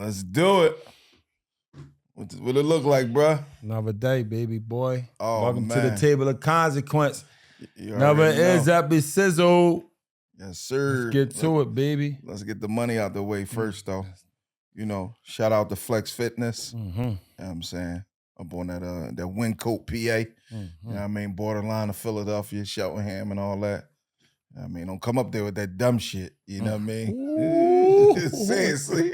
Let's do it. What it look like, bruh? Another day, baby boy. Oh, Welcome man. to the table of consequence. You Never already is know. up, it's sizzle. Yes, sir. Let's get to it, baby. Let's get the money out the way first, though. You know, shout out to Flex Fitness. Mm-hmm. You know what I'm saying? Up on that Wyncote, PA. You know what I mean? Borderline of Philadelphia, Cheltenham and all that. I mean, don't come up there with that dumb shit. You know what I mean? Seriously.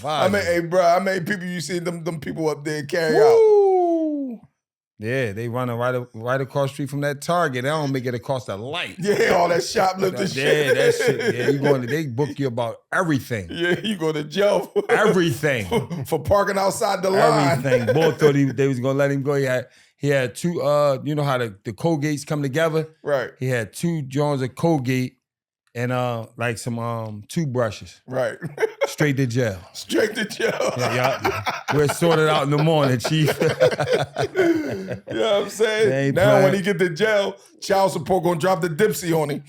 I mean, hey, bro, how many people you see them people up there carry out? Yeah, they running right across the street from that Target. They don't make it across the light. Yeah, all that shoplifting shit. Yeah, that shit. Yeah, they book you about everything. Yeah, you go to jail. Everything. for parking outside the line. Everything. Boy thought they was gonna let him go. He had two, you know how the Colgates come together? Right. He had 2 jars of Colgate and like some toothbrushes. Right. Straight to jail. Straight to jail. Yeah. We'll sort it out in the morning, Chief. You know what I'm saying? Now when he get to jail, child support gonna drop the dipsy on him.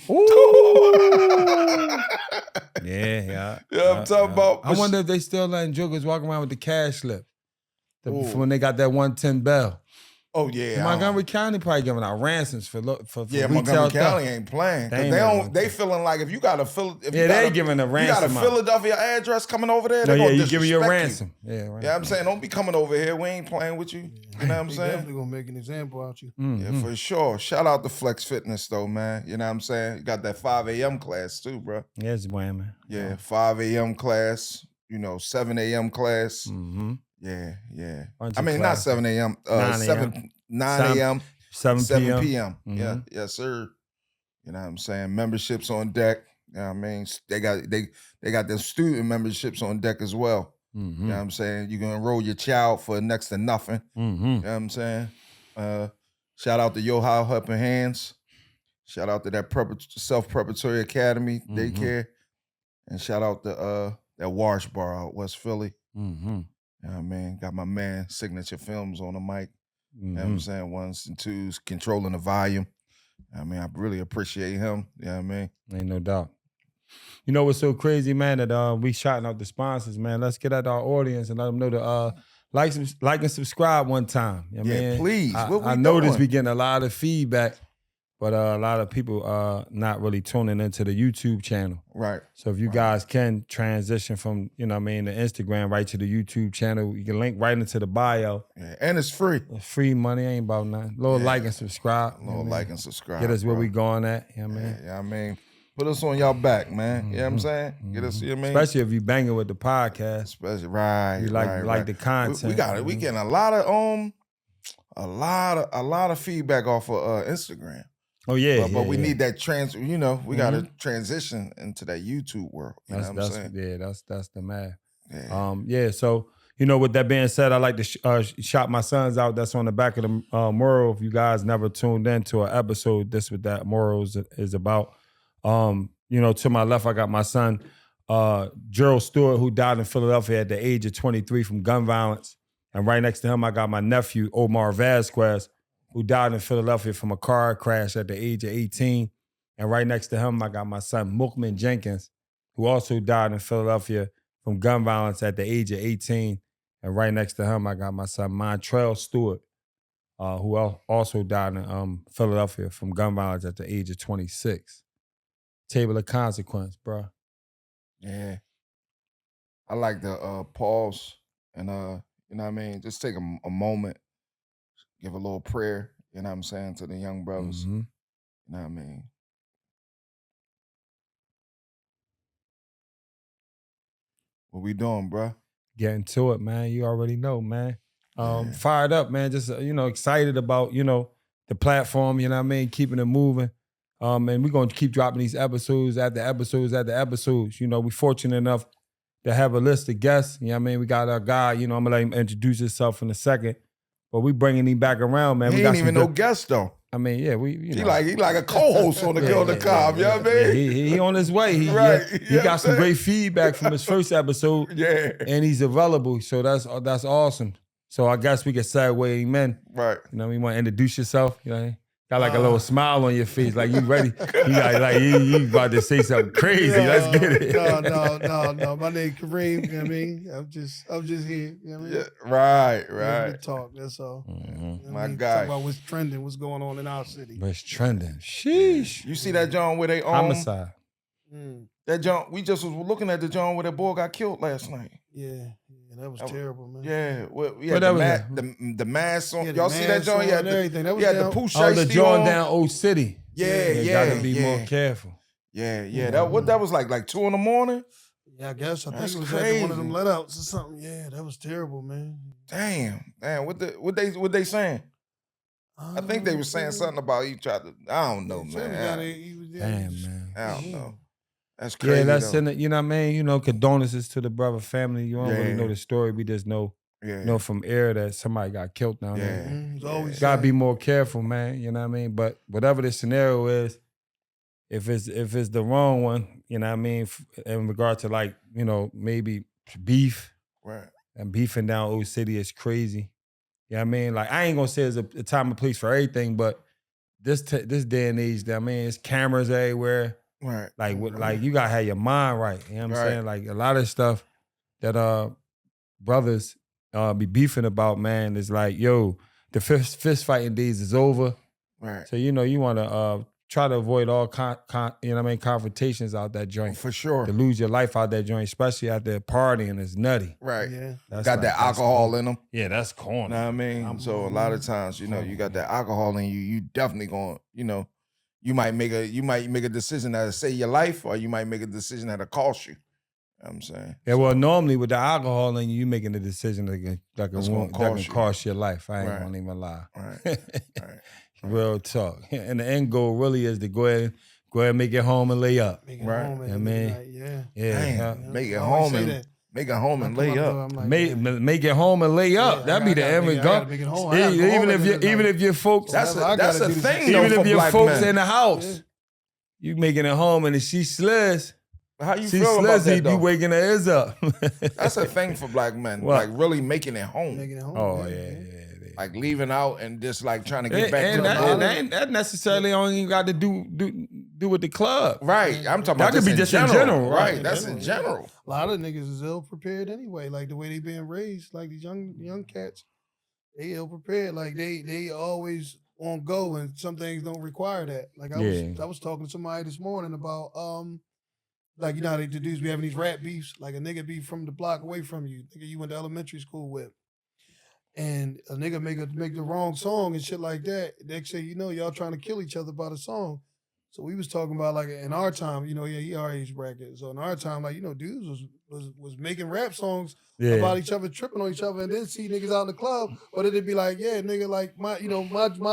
Yeah. You know what I'm talking about? I wonder if they still letting jokers walk around with the cash slip. When they got that 110 bell. Oh yeah, Montgomery County probably giving out ransoms for yeah. retail Montgomery theft. County ain't playing. They feeling like if you got a they giving a ransom. You got a Philadelphia address coming over there. You giving you a ransom. Yeah, right. I'm saying don't be coming over here. We ain't playing with you. You know what I'm saying? Definitely gonna make an example out you. Yeah, for sure. Shout out to Flex Fitness though, man. You know what I'm saying? You got that 5 a.m. class too, bro. Yeah, it's man. Yeah, 5 a.m. class. 7 a.m. class. Mm-hmm. Yeah. Bunch I mean, not 7 a.m. 9 a.m. 7 p.m. Mm-hmm. Yeah, yes, sir. You know what I'm saying? Memberships on deck. You know what I mean? They got their student memberships on deck as well. Mm-hmm. You know what I'm saying? You can enroll your child for next to nothing. Mm-hmm. You know what I'm saying? Shout out to Yo How Helping Hands. Shout out to that Self-Preparatory Academy daycare. And shout out to that Wash Bar out West Philly. Mm-hmm. You know what I mean? Got my man Signature Films on the mic. You know what I'm saying? 1s and 2s, controlling the volume. I mean, I really appreciate him. You know what I mean? Ain't no doubt. You know what's so crazy, man, that we shouting out the sponsors, man. Let's get at our audience and let them know to like and subscribe one time. You know what I mean? Please. I noticed we getting a lot of feedback, but a lot of people not really tuning into the YouTube channel. Right. So if you guys can transition from, the Instagram right to the YouTube channel, you can link right into the bio. Yeah, and it's free. It's free money, ain't about nothing. Like and subscribe. Like and subscribe. Get us where bro. we going at, you know what I mean? Yeah, I mean, put us on y'all back, man. You know what I'm saying? Get us, you know what I mean? Especially if you banging with the podcast. Especially, right. You like the content. We getting a lot of feedback off of Instagram. Oh yeah, but we need that we got to transition into that YouTube world. You know what I'm saying? Yeah, that's the math. Yeah. So with that being said, I like to shout my sons out. That's on the back of the mural. If you guys never tuned into an episode, this what that mural is about. To my left, I got my son, Gerald Stewart, who died in Philadelphia at the age of 23 from gun violence. And right next to him, I got my nephew, Omar Vasquez, who died in Philadelphia from a car crash at the age of 18. And right next to him, I got my son, Mookman Jenkins, who also died in Philadelphia from gun violence at the age of 18. And right next to him, I got my son, Montrell Stewart, who also died in Philadelphia from gun violence at the age of 26. Table of consequence, bro. Yeah. I like the pause and, you know what I mean? Just take a moment. Give a little prayer, you know what I'm saying, to the young brothers. Mm-hmm. You know what I mean? What we doing, bro? Getting to it, man. You already know, man. Fired up, man. Just, excited about, the platform, you know what I mean? Keeping it moving. And we're going to keep dropping these episodes after episodes after episodes. We fortunate enough to have a list of guests. You know what I mean? We got our guy, I'm going to let him introduce himself in a second. But we bringing him back around, man. He ain't even no guest though. I mean, yeah, he like a co-host on the Cobb. You know what I mean? He on his way. He got some great feedback from his first episode. Yeah, and he's available. So that's awesome. So I guess we can segue him in. Right. You want to introduce yourself? Got like a little smile on your face, like you ready. You got like you about to say something crazy. Let's get it. No. My name Kareem. You know what I mean? I'm just here. You know what I mean? Right. Here to talk. That's all. Mm-hmm. You know what My I mean? guy. Talk about what's trending, what's going on in our city. What's trending? Sheesh. You see that John where they Homicide. That John, we just was looking at the John where that boy got killed last night. Yeah, that was terrible, man. Yeah, the mask on. Yeah, Y'all see that John? Yeah, everything. That was the Pooh the John on. down Old City. Gotta be more careful. Yeah. That was like 2 a.m? Yeah, I guess. I think it was crazy. at one of them let outs or something. Yeah, that was terrible, man. Damn. What they saying? I think they were saying something about he tried to. I don't know, man. Damn, man. I don't know. That's crazy. Yeah, that's in it. You know what I mean? You know, condolences to the brother family. You don't really know the story. We just know, from air that somebody got killed down there. Gotta be more careful, man. You know what I mean? But whatever the scenario is, if it's the wrong one, you know what I mean, in regard to like, maybe beef. Right. And beefing down Old City is crazy. You know what I mean? Like, I ain't gonna say it's a time and place for everything, but this day and age, I mean, it's cameras everywhere. Right. Like you gotta have your mind right. You know what I'm saying? Like a lot of stuff that brothers be beefing about, man, is like, yo, the fist fighting days is over. Right. So you wanna try to avoid all confrontations out that joint. For sure. To lose your life out that joint, especially out there partying, is nutty. Right. Yeah. Got that alcohol in them. Yeah, that's corny. You know what I mean? So a lot of times, you got that alcohol in you, you definitely going, you might make a decision that'll save your life, or you might make a decision that'll cost you. You know what I'm saying? Yeah, well, normally with the alcohol in you, making a decision that can cost your life. I ain't gonna even lie. Right. Real talk. And the end goal really is to go ahead and make it home and lay up. Make it home and make it home and lay up. Make it home and lay up. That'd be the end result. Even if your folks, that's a thing. Even if your folks in the house, Yeah. you making it home, and if she sliz, how you feel about that, though? You waking her ears up. That's a thing for black men. What? Like really making it home. Oh yeah. Like leaving out and just like trying to get back to the and that necessarily only got to do with the club. Right. I'm talking that about could be just in general. Right. That's in general. A lot of niggas is ill prepared anyway. Like the way they being raised, like these young cats, they ill prepared. Like they always on go, and some things don't require that. Like I was talking to somebody this morning about like how they dudes be having these rap beefs. Like a nigga be from the block away from you, nigga you went to elementary school with. And a nigga make the wrong song and shit like that. Next thing you know, y'all trying to kill each other about a song. So we was talking about like in our time, he our age bracket. So in our time, like dudes was making rap songs about each other, tripping on each other, and then see niggas out in the club. Or it'd be like, yeah, nigga, like my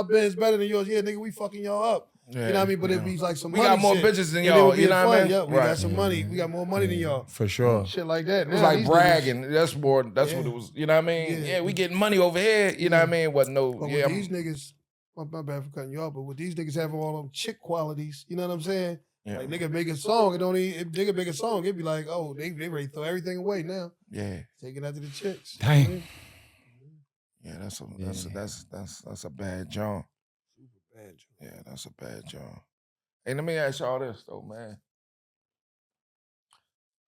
band's better than yours. Yeah, nigga, we fucking y'all up. Yeah, you know what I mean? But it'd be like some we money got more shit. bitches than y'all. You know what I mean? Yeah, we got some money. We got more money than y'all. For sure. Shit like that. It was like bragging. That's what it was. You know what I mean? Yeah, we getting money over here. You know what I mean? But with these niggas, my bad for cutting you off, but with these niggas having all them chick qualities, you know what I'm saying? Yeah. Like nigga make a song, if nigga make a song, it'd be like, oh, they ready to throw everything away now. Yeah. Take it after the chicks. Dang. Yeah, that's a bad job. Super bad job. Yeah, that's a bad job. Hey, let me ask y'all this though, man.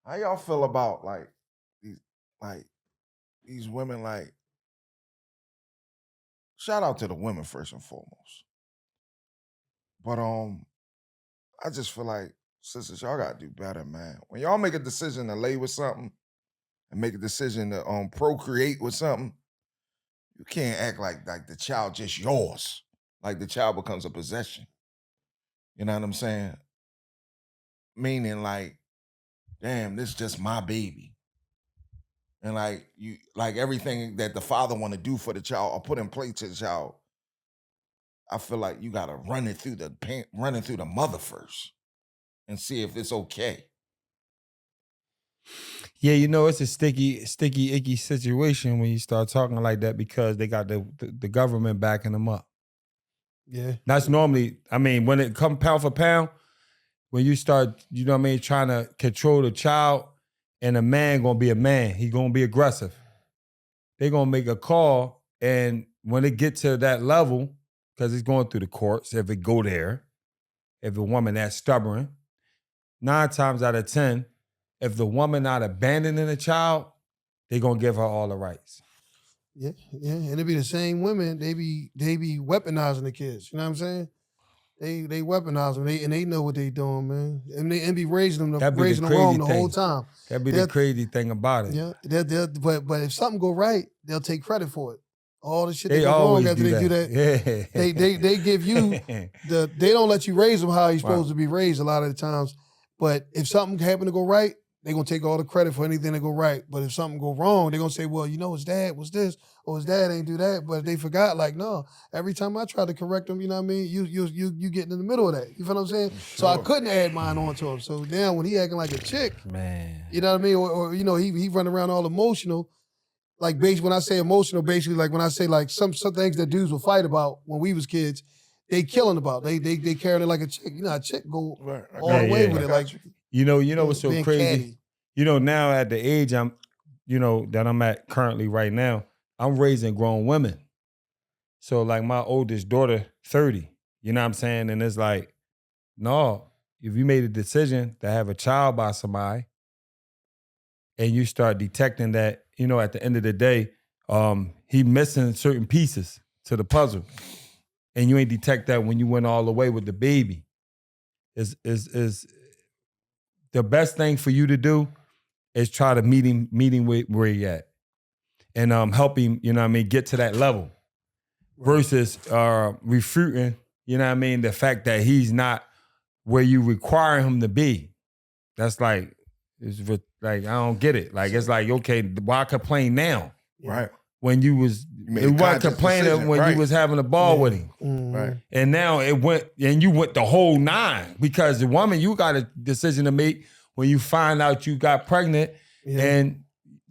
How y'all feel about these women? Like, shout out to the women first and foremost. But I just feel like, sisters, y'all gotta do better, man. When y'all make a decision to lay with something and make a decision to procreate with something, you can't act like the child just yours. Like the child becomes a possession. You know what I'm saying? Meaning like, damn, this is just my baby. And like everything that the father want to do for the child or put in place to the child, I feel like you gotta run it through the mother first and see if it's okay. Yeah, it's a sticky, icky situation when you start talking like that because they got the government backing them up. Yeah. That's normally, when it comes pound for pound, when you start, trying to control the child, and a man gonna be a man. He gonna be aggressive. They gonna make a call, and when it get to that level, because it's going through the courts, if it go there, if a woman that's stubborn, 9 times out of 10, if the woman not abandoning the child, they gonna give her all the rights. Yeah, and it be the same women. They be weaponizing the kids. You know what I'm saying? They weaponize them, and they know what they doing, man. And they be raising them wrong the whole time. That be the crazy thing about it. Yeah, but if something go right, they'll take credit for it. All the shit they go always wrong after they do that. Yeah. They give you they don't let you raise them how you're supposed to be raised a lot of the times. But if something happen to go right, they're gonna take all the credit for anything that go right. But if something go wrong, they're gonna say, well, his dad was this, or his dad ain't do that. But they forgot, like, no, every time I try to correct them, you know what I mean? You getting in the middle of that. You feel what I'm saying? Sure. So I couldn't add mine on to him. So now when he acting like a chick, man, you know what I mean? Or he run around all emotional. Like when I say emotional, basically like when I say like some things that dudes will fight about when we was kids, they killing about. They carrying it like a chick. You know how a chick go all the way with it. Like you know what's so crazy? Catty. Now at the age that I'm at currently right now, I'm raising grown women. So like my oldest daughter, 30, you know what I'm saying? And it's like, no, if you made a decision to have a child by somebody and you start detecting that, at the end of the day, he missing certain pieces to the puzzle. And you ain't detect that when you went all the way with the baby. Is the best thing for you to do is try to meet him where he at. And help him, get to that level. Versus refuting, the fact that he's not where you require him to be. That's like, I don't get it. Like, it's like, okay, why complain now? Right. When you weren't complaining when you was having a ball with him. Right. And now it went, and you went the whole 9. Because the woman, you got a decision to make when you find out you got pregnant. Yeah. And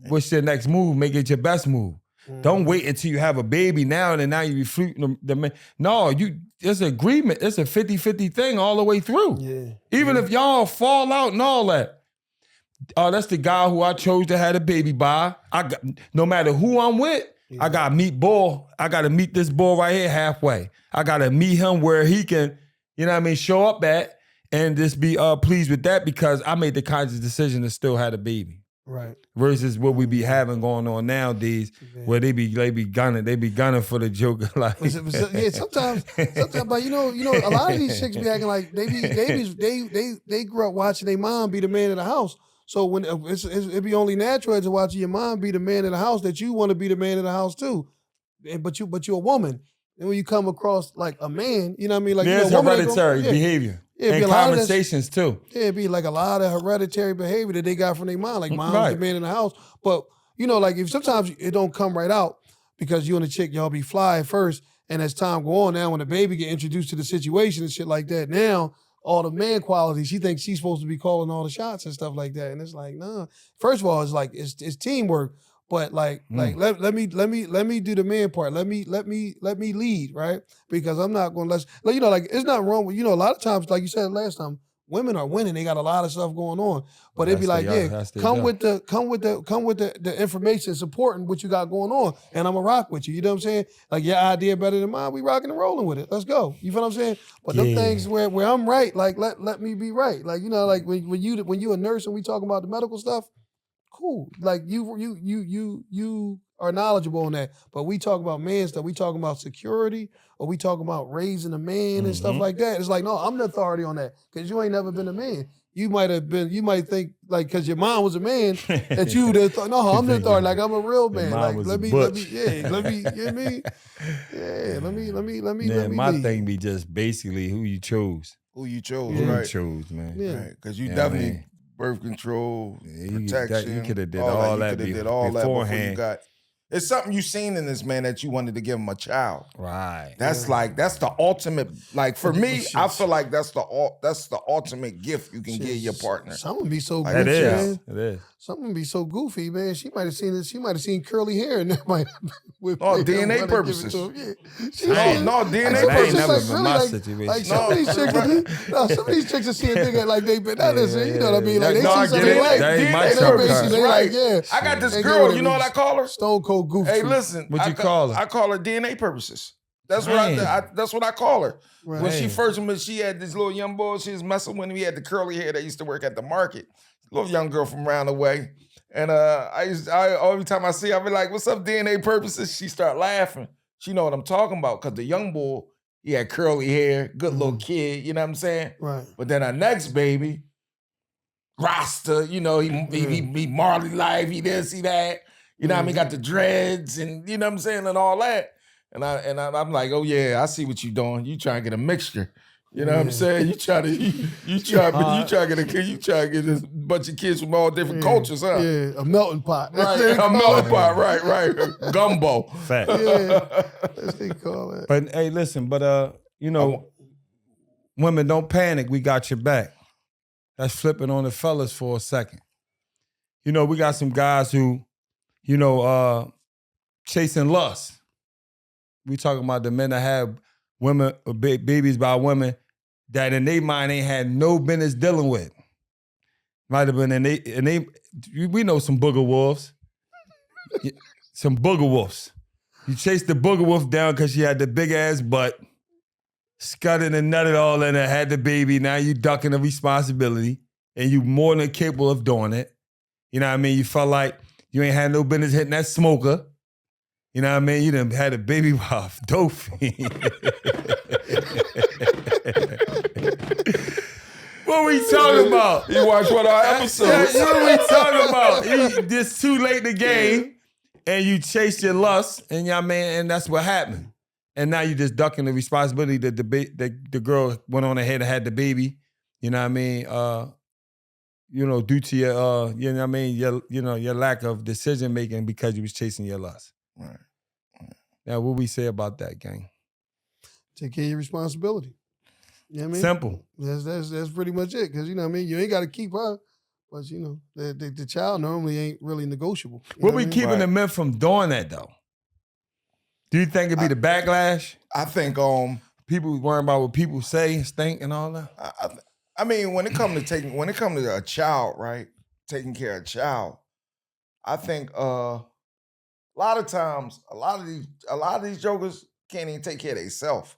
what's your next move? Make it your best move. Don't wait until you have a baby now and then now you be fluting the man. No, it's an agreement. It's a 50-50 thing all the way through. Yeah. Even if y'all fall out and all that. Oh, that's the guy who I chose to have a baby by. No matter who I'm with, I got to meet Bull. I got to meet this Bull right here halfway. I got to meet him where he can, show up at and just be pleased with that because I made the conscious decision to still have a baby. Right. Versus what we be having going on nowadays, where they be gunning for the joke. Like, yeah, sometimes, but a lot of these chicks be acting like they grew up watching their mom be the man of the house. So when it'd be only natural to watch your mom be the man of the house that you want to be the man of the house too, but you're a woman. And when you come across like a man, you know what I mean? Like there's hereditary behavior. And conversations too. Yeah, it'd be like a lot of hereditary behavior that they got from their mom. Like mom's the man in the house. But, like if sometimes it don't come right out because you and the chick, y'all be fly at first. And as time go on now, when the baby get introduced to the situation and shit like that, now all the man qualities, she thinks she's supposed to be calling all the shots and stuff like that. And it's like, nah. First of all, it's like it's teamwork. But let me do the man part. Let me lead, right? Because I'm not going to it's not wrong with, a lot of times, like you said last time, women are winning. They got a lot of stuff going on. But it'd be like, come with the information supporting what you got going on. And I'm going to rock with you. You know what I'm saying? Like your idea better than mine. We rocking and rolling with it. Let's go. You feel what I'm saying? But them things where I'm right, like let me be right. Like, like when you a nurse and we talking about the medical stuff, cool. Like you are knowledgeable on that. But we talk about man stuff. We talking about security or we talking about raising a man and stuff like that. It's like, no, I'm the authority on that because you ain't never been a man. You might think like because your mom was a man that you no, I'm the authority. Like I'm a real man. Like let me, you know what I mean? Yeah, let me. My thing be just basically who you chose. Who you chose, Who right? you chose, man. Yeah. Right. Because you definitely birth control, protection. You could have did all that before you got. It's something you seen in this man that you wanted to give him a child. Right. That's that's the ultimate. Like for me, I feel like that's the ultimate gift you can give your partner. Someone be so goofy, man. It is. Someone be so goofy, man. She might have seen this. She might have seen curly hair, and that might. DNA purposes. DNA purposes. Ain't never like, been really, my like, situation. like some of these chicks, some of these chicks are seeing nigga like they been that is it. You know what I mean? Like they see something like DNA. I got this girl. You know what I call her? Stone cold goofy. Hey, listen. What you call her? I call her DNA purposes. That's what I call her. Right. When she first met, she had this little young boy she was messing with. He had the curly hair that used to work at the market. Little young girl from around the way. And every time I see her, I be like, what's up, DNA purposes? She start laughing. She know what I'm talking about, because the young boy, he had curly hair, good little kid, you know what I'm saying? Right. But then our next baby, Rasta, you know, he Marley Life, he this, he that. You know what I mean? Got the dreads and, you know what I'm saying, and all that. And I'm like, oh yeah, I see what you doing. You trying to get a mixture. You know what I'm saying? You try to get a bunch of kids from all different cultures, huh? Yeah, a melting pot. Right, a melting pot, right. Gumbo. Fact. Yeah, that's they call it. But hey, listen, you know, women, don't panic. We got your back. That's flipping on the fellas for a second. You know, we got some guys who, you know, chasing lust. We talking about the men that have women, babies by women that in their mind ain't had no business dealing with. Might have been we know some booger wolves. Some booger wolves. You chased the booger wolf down because she had the big ass butt, scudded and nutted all in it, had the baby. Now you ducking the responsibility, and you more than capable of doing it. You know what I mean? You felt like you ain't had no business hitting that smoker. You know what I mean? You done had a baby off dope fiend. What we talking about? You watch one of our episodes. What we talking about? It's too late in the game, and you chased your lust, and you know what I mean? And that's what happened. And now you just ducking the responsibility that the girl went on ahead and had the baby. You know what I mean? You know, due to your you know what I mean, your lack of decision making because you was chasing your lust. Right. Now, what we say about that, gang? Take care of your responsibility. You know what I mean? Simple. That's pretty much it. Because, you know what I mean? You ain't got to keep her. But, you know, the child normally ain't really negotiable. What we keeping the men from doing that, though? Do you think it'd be the backlash? I think people worrying about what people say and think and all that? I mean, when it comes to a child, right? Taking care of a child, I think a lot of times, a lot of these jokers can't even take care of themselves.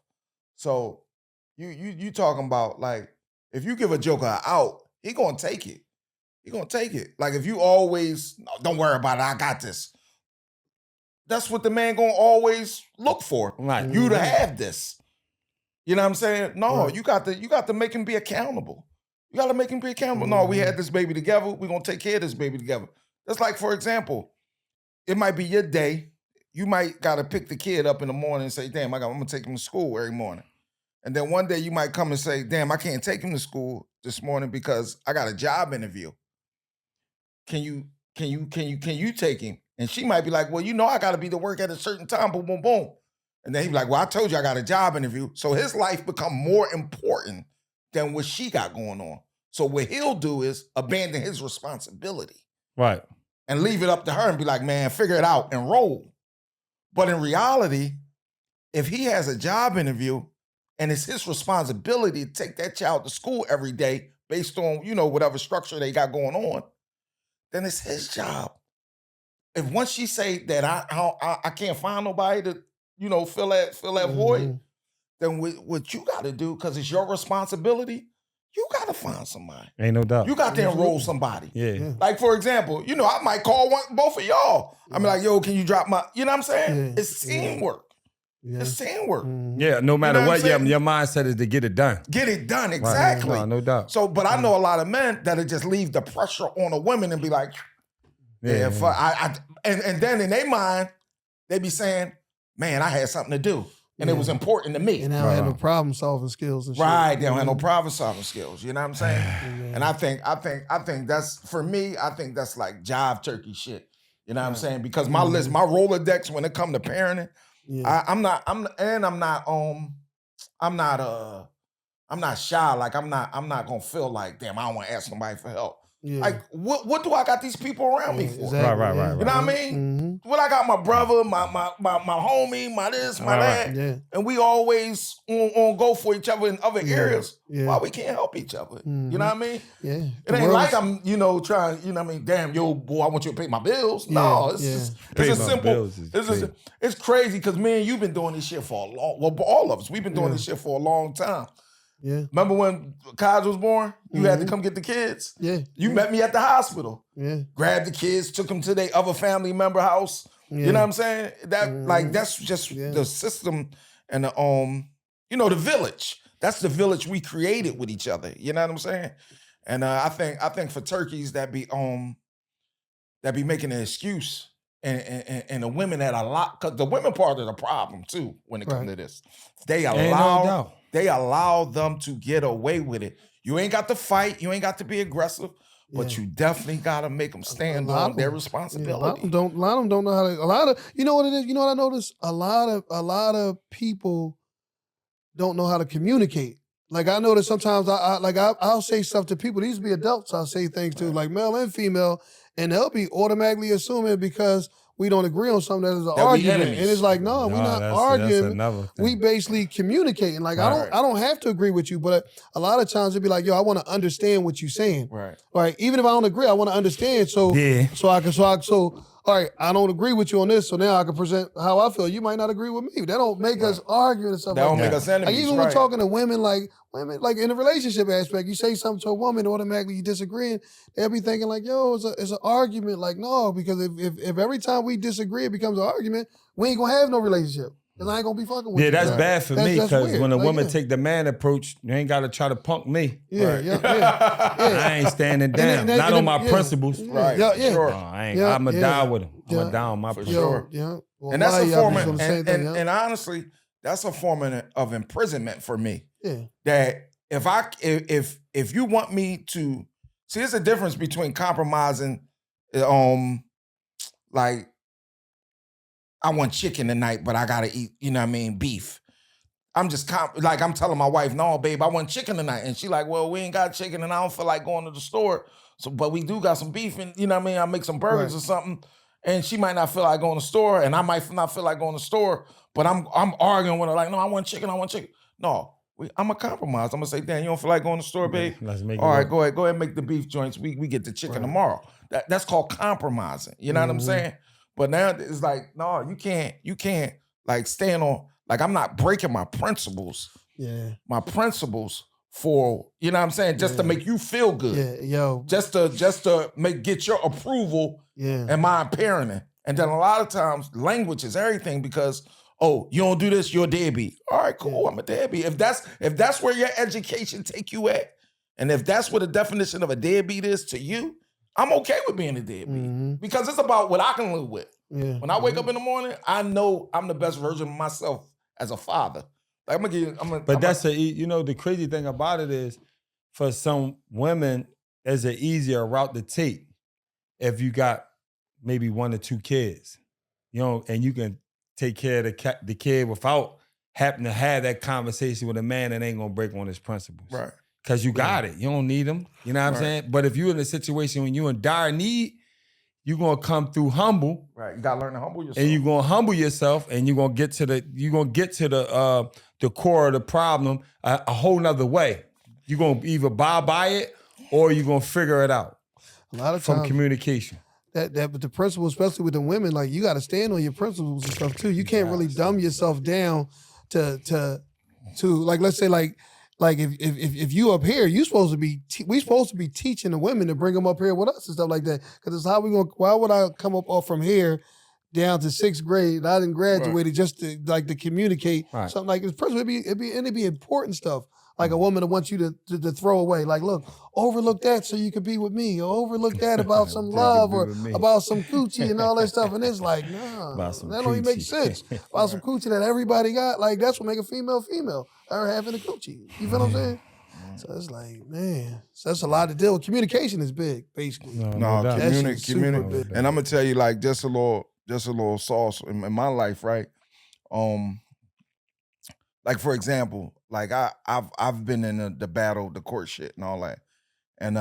So you talking about, like, if you give a joker an out, he gonna take it. He gonna take it. Like, if you always, no, don't worry about it, I got this. That's what the man gonna always look for. Right. You to have this. You know what I'm saying? No, Right. you got to make him be accountable. You got to make him be accountable. No, we had this baby together. We're gonna take care of this baby together. That's like, for example, it might be your day. You might gotta pick the kid up in the morning and say, damn, I'm gonna take him to school every morning. And then one day you might come and say, damn, I can't take him to school this morning because I got a job interview. Can you take him? And she might be like, well, you know, I gotta be to work at a certain time, boom, boom, boom. And then he'd be like, well, I told you I got a job interview. So his life become more important than what she got going on. So what he'll do is abandon his responsibility. Right. And leave it up to her and be like, man, figure it out and roll. But in reality, if he has a job interview and it's his responsibility to take that child to school every day based on, you know, whatever structure they got going on, then it's his job. If once she say that I can't find nobody to, you know, fill that void, then what you got to do, because it's your responsibility, you got to find somebody. Ain't no doubt. You got to enroll somebody. Yeah. Like, for example, you know, I might call both of y'all. I'm like, yo, can you drop my, you know what I'm saying? Yeah. It's teamwork. Yeah. It's teamwork. Yeah, no matter what I'm what, saying? your mindset is to get it done. Get it done, exactly. Right. No doubt. So, but I know a lot of men that'll just leave the pressure on a woman and be like, yeah. And then in their mind, they be saying, man, I had something to do. And it was important to me. And I don't have no problem solving skills and shit. Right, they don't have no problem solving skills. You know what I'm saying? And I think that's, for me, I think that's like jive turkey shit. You know what I'm saying? Because my list, my Rolodex when it come to parenting, I'm not shy. Like I'm not gonna feel like, damn, I don't want to ask somebody for help. Yeah. Like, what do I got these people around me for? Exactly. Right. You know what I mean? What I got my brother, my homie, my this, my that. Yeah. And we always on go for each other in other areas. Why we can't help each other? You know what I mean? Yeah. It ain't like I'm, trying, you know what I mean? Damn, yo, boy, I want you to pay my bills. No, it's just, it's a simple, it's crazy because me and you've been doing this shit for a long, well, all of us, we've been doing this shit for a long time. Yeah. Remember when Kaj was born? You had to come get the kids? Yeah. You met me at the hospital. Yeah. Grabbed the kids, took them to their other family member house. Yeah. You know what I'm saying? That like that's just the system and the village. That's the village we created with each other. You know what I'm saying? And I think for turkeys that be making an excuse and the women that because the women part of the problem too when it comes to this. They allow them to get away with it. You ain't got to fight. You ain't got to be aggressive. But you definitely got to make them stand on their responsibility. A lot of them don't know how to. You know what it is. You know what I noticed? A lot of people don't know how to communicate. Like I notice sometimes I'll say stuff to people. These be adults. I'll say things to like male and female, and they'll be automatically assuming because we don't agree on something that is an argument. And it's like, no, we're not arguing. We basically communicating. Like I don't have to agree with you, but a lot of times it'd be like, yo, I want to understand what you're saying. Right. Like even if I don't agree, I want to understand. So all right, I don't agree with you on this, so now I can present how I feel. You might not agree with me. That don't make us argue and stuff that don't make us enemies. Like even when talking to women, like in a relationship aspect, you say something to a woman, automatically you disagreeing, they'll be thinking like, yo, it's an argument. Like, no, because if every time we disagree, it becomes an argument, we ain't gonna have no relationship. Because I ain't gonna be fucking with you. Yeah, that's bad for me because when a woman take the man approach, you ain't gotta try to punk me. I ain't standing down. Not on my principles. Right. Sure. I'ma die with him. I'ma die on my principles. Well, and that's a form of, and honestly, that's a form of imprisonment for me. Yeah. That if you want me to see, there's a difference between compromising, like I want chicken tonight, but I gotta eat, beef. I'm just I'm telling my wife, no, babe, I want chicken tonight. And she like, well, we ain't got chicken and I don't feel like going to the store. So, but we do got some beef and I make some burgers or something. And she might not feel like going to the store and I might not feel like going to the store, but I'm arguing with her like, no, I want chicken. No, I'm a compromise. I'm gonna say, Dan, you don't feel like going to the store, babe? Let's make it all right, work. go ahead and make the beef joints. We get the chicken tomorrow. That's called compromising. You know what I'm saying? But now it's like, no, you can't like stand on, like I'm not breaking my principles. Yeah. My principles for, you know what I'm saying, just to make you feel good. Yeah, yo. Just to get your approval and my parenting. And then a lot of times language is everything because, oh, you don't do this, you're a deadbeat. All right, cool, I'm a deadbeat. If that's where your education take you at, and if that's what the definition of a deadbeat is to you, I'm okay with being a deadbeat because it's about what I can live with. Yeah. When I wake up in the morning, I know I'm the best version of myself as a father. Like the crazy thing about it is, for some women, it's an easier route to take if you got maybe 1 or 2 kids, and you can take care of the kid without having to have that conversation with a man that ain't gonna break on his principles. Right. Because you got it. You don't need them. You know what I'm saying? But if you're in a situation when you're in dire need, you're gonna come through humble. Right. You gotta learn to humble yourself. And you're gonna humble yourself and you're gonna get to the core of the problem a whole nother way. You're gonna either buy by it or you're gonna figure it out. A lot of from times, communication. But the principle, especially with the women, like you gotta stand on your principles and stuff too. You can't really dumb yourself down to like, let's say like if you up here, we supposed to be teaching the women to bring them up here with us and stuff like that. Because it's how we gonna. Why would I come up off from here down to 6th grade? I didn't graduate just to communicate something like this. It'd be important stuff. Like a woman that wants you to throw away. Like, look, overlook that so you could be with me. Or overlook that about some love or about some coochie and all that stuff. And it's like, nah, that don't even make sense. About some coochie that everybody got. Like, that's what make a female. Her having a coochie. You feel what I'm saying? So it's like, man, so that's a lot to deal with. Communication is big, basically. Communicate. And I'm gonna tell you, like, just a little sauce in my life, right? Like, for example, like I've been in the battle, the court shit and all that. And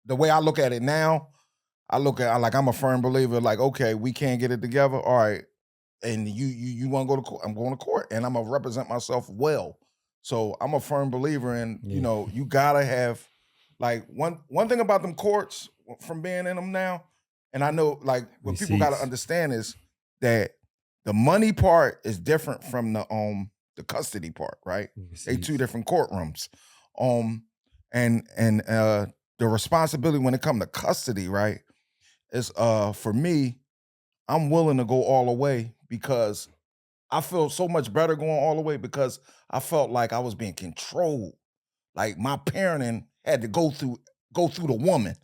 the way I look at it now, I look at like I'm a firm believer. Like, okay, we can't get it together. All right, and you want to go to court? I'm going to court, and I'm gonna represent myself well. So I'm a firm believer in you gotta have like one thing about them courts from being in them now, and I know like what people gotta understand is that the money part is different from the custody part, right? They two different courtrooms. And the responsibility when it comes to custody, right, is for me, I'm willing to go all the way because I feel so much better going all the way because I felt like I was being controlled. Like my parenting had to go through the woman.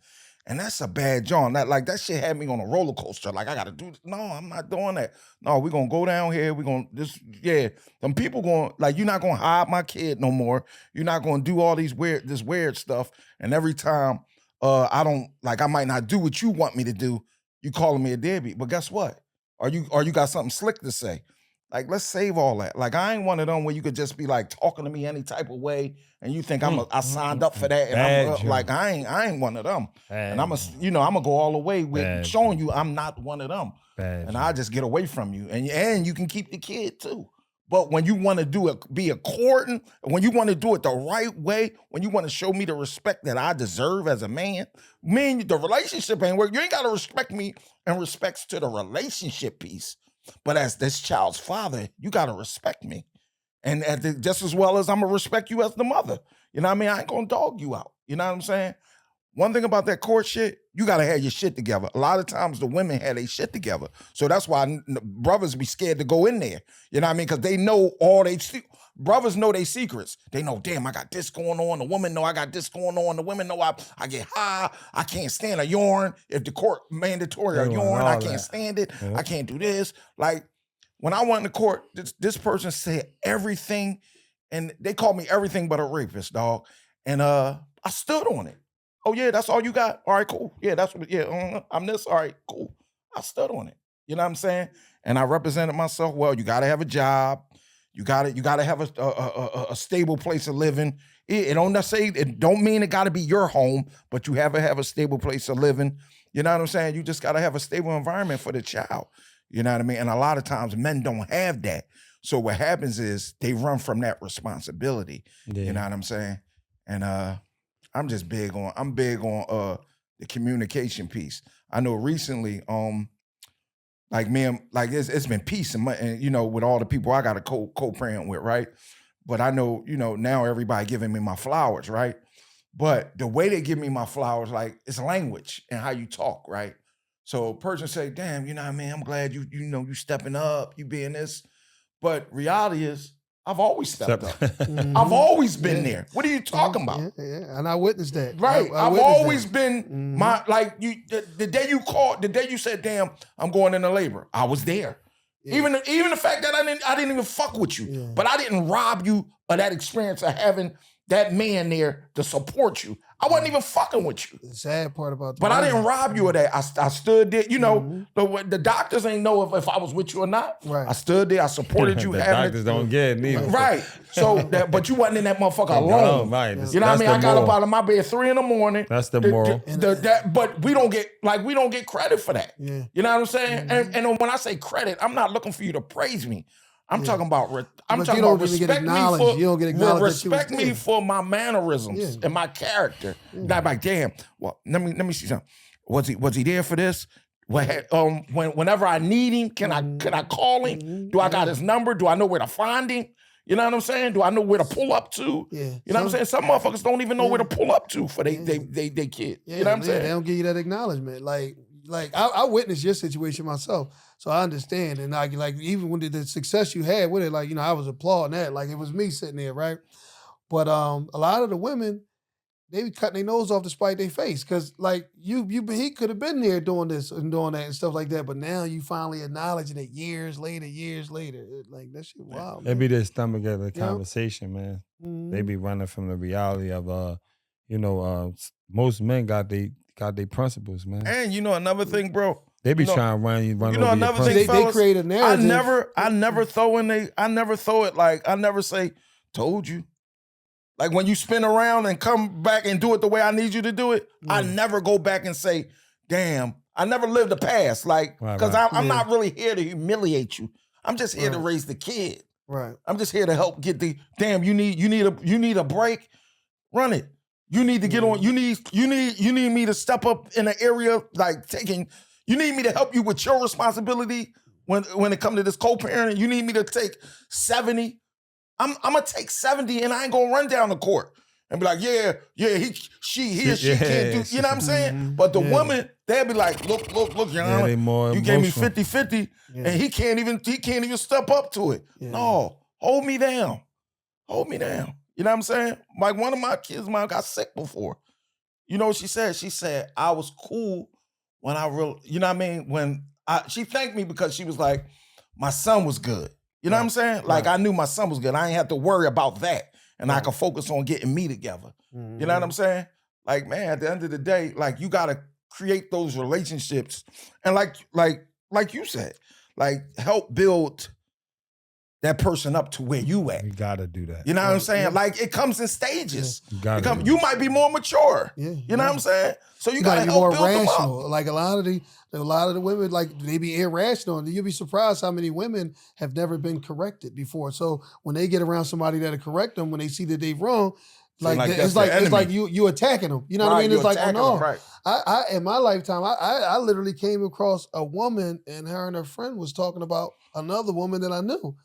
And that's a bad John. That shit had me on a roller coaster. Like I gotta do this. No, I'm not doing that. No, we're gonna go down here. We're gonna them people going like you're not gonna hide my kid no more. You're not gonna do all this weird stuff. And every time I don't like I might not do what you want me to do, you calling me a deadbeat. But guess what? Or you got something slick to say. Like, let's save all that. Like, I ain't one of them where you could just be like talking to me any type of way, and you think I signed up for that, and I'm like, I ain't one of them. And I'm gonna go all the way with showing you I'm not one of them. And I just get away from you, and you can keep the kid too. But when you want to be a courting, when you want to do it the right way, when you want to show me the respect that I deserve as a man, the relationship ain't work. You ain't gotta respect me in respects to the relationship piece. But as this child's father, you got to respect me. And just as well as I'm going to respect you as the mother. You know what I mean? I ain't going to dog you out. You know what I'm saying? One thing about that court shit, you got to have your shit together. A lot of times the women had their shit together. So that's why brothers be scared to go in there. You know what I mean? Because they know brothers know their secrets. They know, damn, I got this going on. The women know I got this going on. The women know I get high. I can't stand a yarn. If the court mandatory a yarn, I can't stand it. Yeah. I can't do this. Like, when I went to court, this person said everything, and they called me everything but a rapist, dog. And I stood on it. Oh, yeah, that's all you got? All right, cool. Yeah, I'm this. All right, cool. I stood on it. You know what I'm saying? And I represented myself well. You got to have a job. You got to have a stable place of living. It don't mean it got to be your home, but you have to have a stable place of living. You know what I'm saying? You just got to have a stable environment for the child. You know what I mean? And a lot of times men don't have that. So what happens is they run from that responsibility. Yeah. You know what I'm saying? And I'm big on the communication piece. I know recently, like me, like it's been peace and you know, with all the people I got to co-parent with, right? But I know, you know, now everybody giving me my flowers, right? But the way they give me my flowers, like it's language and how you talk, right? So a person say, damn, you know what I mean? I'm glad you stepping up, you being this. But reality is, I've always stepped up. Mm-hmm. I've always been there. What are you talking about? Yeah. And I witnessed that. Right. I've always been the day you called, the day you said, damn, I'm going into labor, I was there. Yeah. Even the fact that I didn't even fuck with you, but I didn't rob you of that experience of having that man there to support you. I wasn't even fucking with you. The sad part about that. But I didn't rob you of that. I stood there. You know, the doctors ain't know if I was with you or not. Right. I stood there. I supported you. The doctors don't get it neither. Right. So, but you wasn't in that motherfucker alone. Right. You know what I mean? I got up out of my bed 3 a.m. That's the moral. But we don't get credit for that. Yeah. You know what I'm saying? Mm-hmm. And when I say credit, I'm not looking for you to praise me. I'm talking about respect me for my mannerisms and my character. Not like, damn, well, let me see something. Was he there for this? Whenever I need him, can I call him? Do I got his number? Do I know where to find him? You know what I'm saying? Do I know where to pull up to? Yeah. You know what I'm saying? Some motherfuckers don't even know where to pull up to for they kid. Yeah, you know what I'm saying? They don't give you that acknowledgement. Like I witnessed your situation myself, so I understand. And like even when the success you had with it, like, you know, I was applauding that. Like it was me sitting there, right? But a lot of the women, they be cutting their nose off to spite their face, because like he could have been there doing this and doing that and stuff like that. But now you finally acknowledging it years later. Like that shit wild. It be their stomach of the conversation, man. Mm-hmm. They be running from the reality of most men got their principles, man. And you know another thing, bro. They be trying to run over another thing, they create a narrative. I never throw it like I never say, told you. Like when you spin around and come back and do it the way I need you to do it, I never go back and say, damn, I never lived the past. Like, because I'm not really here to humiliate you. I'm just here to raise the kid. Right. I'm just here to help get the, damn, you need a break, run it. You need to get on, you need me to step up in an area like you need me to help you with your responsibility when it comes to this co-parenting. You need me to take 70. I'm gonna take 70 and I ain't gonna run down the court and be like, he or she can't do, you know what I'm saying? But the woman, they'll be like, look, Your Honor, you gave me 50-50 and he can't even step up to it. Yeah. No, hold me down. Hold me down. You know what I'm saying? Like one of my kids' mom got sick before. You know what she said? She said, I was cool when you know what I mean? She thanked me because she was like, my son was good. You know what I'm saying? Like I knew my son was good. I ain't have to worry about that. And I could focus on getting me together. You know what I'm saying? Like, man, at the end of the day, like you gotta create those relationships. And like you said, like help build that person up to where you at. You gotta do that. You know what I'm saying? Yeah. Like it comes in stages. You might be more mature. Yeah. You know what I'm saying? So you gotta help more build rational. them up. Like a lot of the women, like they be irrational. You'll be surprised how many women have never been corrected before. So when they get around somebody that'll correct them, when they see that they're wrong, it's like you attacking them. You know what I mean? It's like, oh no. Right. I in my lifetime, I literally came across a woman and her and her friend was talking about another woman that I knew.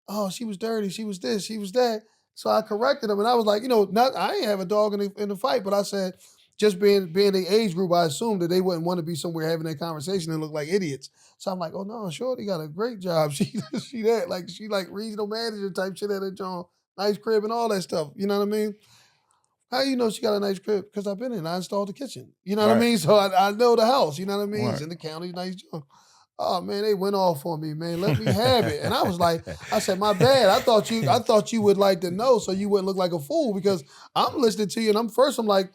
Oh, she was dirty. She was this. She was that. So I corrected them, and I was like, I ain't have a dog in the fight, but I said, just being the age group, I assumed that they wouldn't want to be somewhere having that conversation and look like idiots. So I'm like, oh no, Shorty got a great job. She that like she like regional manager type shit at her job, nice crib and all that stuff. You know what I mean? How you know she got a nice crib? Because I've been in. I installed the kitchen. You know what I mean? So I know the house. You know what I mean? It's in the county, nice job. Oh man, they went off on me, man. Let me have it. And I was like, I said, my bad. I thought you would like to know so you wouldn't look like a fool because I'm listening to you and I'm like,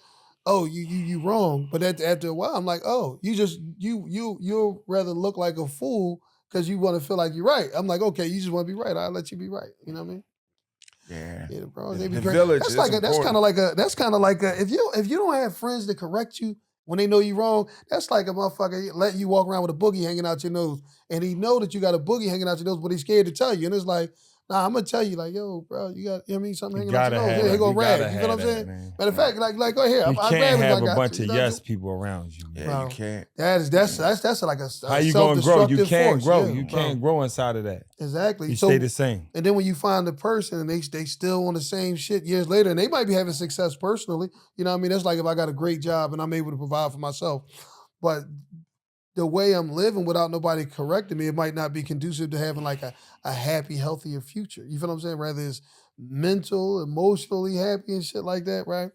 oh, you wrong. But after a while, I'm like, oh, you'll rather look like a fool because you want to feel like you're right. I'm like, okay, you just want to be right. I'll let you be right. You know what I mean? Yeah, bro. They be great. That's kind of like a if you don't have friends that correct you when they know you wrong, that's like a motherfucker letting you walk around with a boogie hanging out your nose. And he know that you got a boogie hanging out your nose, but he's scared to tell you. And it's like, nah, I'm going to tell you, like, yo, bro, you got, something hanging out your nose. Yeah, he going to rag. You know what I'm saying? Man. Matter of fact, like, go ahead. You can't have a bunch of yes people around you. Yeah, bro, you can't. That's like a how you going to grow? You can't grow. Yeah, you can't grow inside of that. Exactly. You stay the same. And then when you find the person and they still on the same shit years later, and they might be having success personally, you know what I mean? That's like if I got a great job and I'm able to provide for myself. But the way I'm living without nobody correcting me, it might not be conducive to having like a happy, healthier future. You feel what I'm saying? Rather it's mental, emotionally happy and shit like that, right?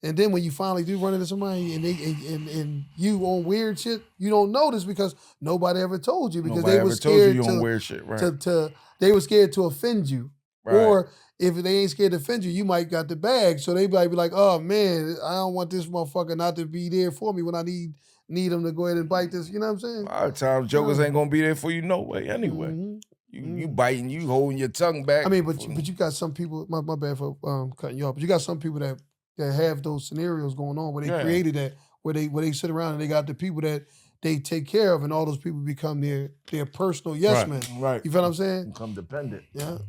And then when you finally do run into somebody and you on weird shit, you don't notice because nobody ever told you because they were scared you on weird shit, right? They were scared to offend you. Right. Or if they ain't scared to offend you, you might got the bag. So they might be like, oh man, I don't want this motherfucker not to be there for me when I need them to go ahead and bite this. You know what I'm saying? A lot of times jokers ain't gonna be there for you no way anyway. Mm-hmm. You biting, you holding your tongue back. I mean, but you got some people, my bad for cutting you off, but you got some people that have those scenarios going on where they created that, where they sit around and they got the people that they take care of and all those people become their personal yes men. Right. You feel what I'm saying? Become dependent. Yeah.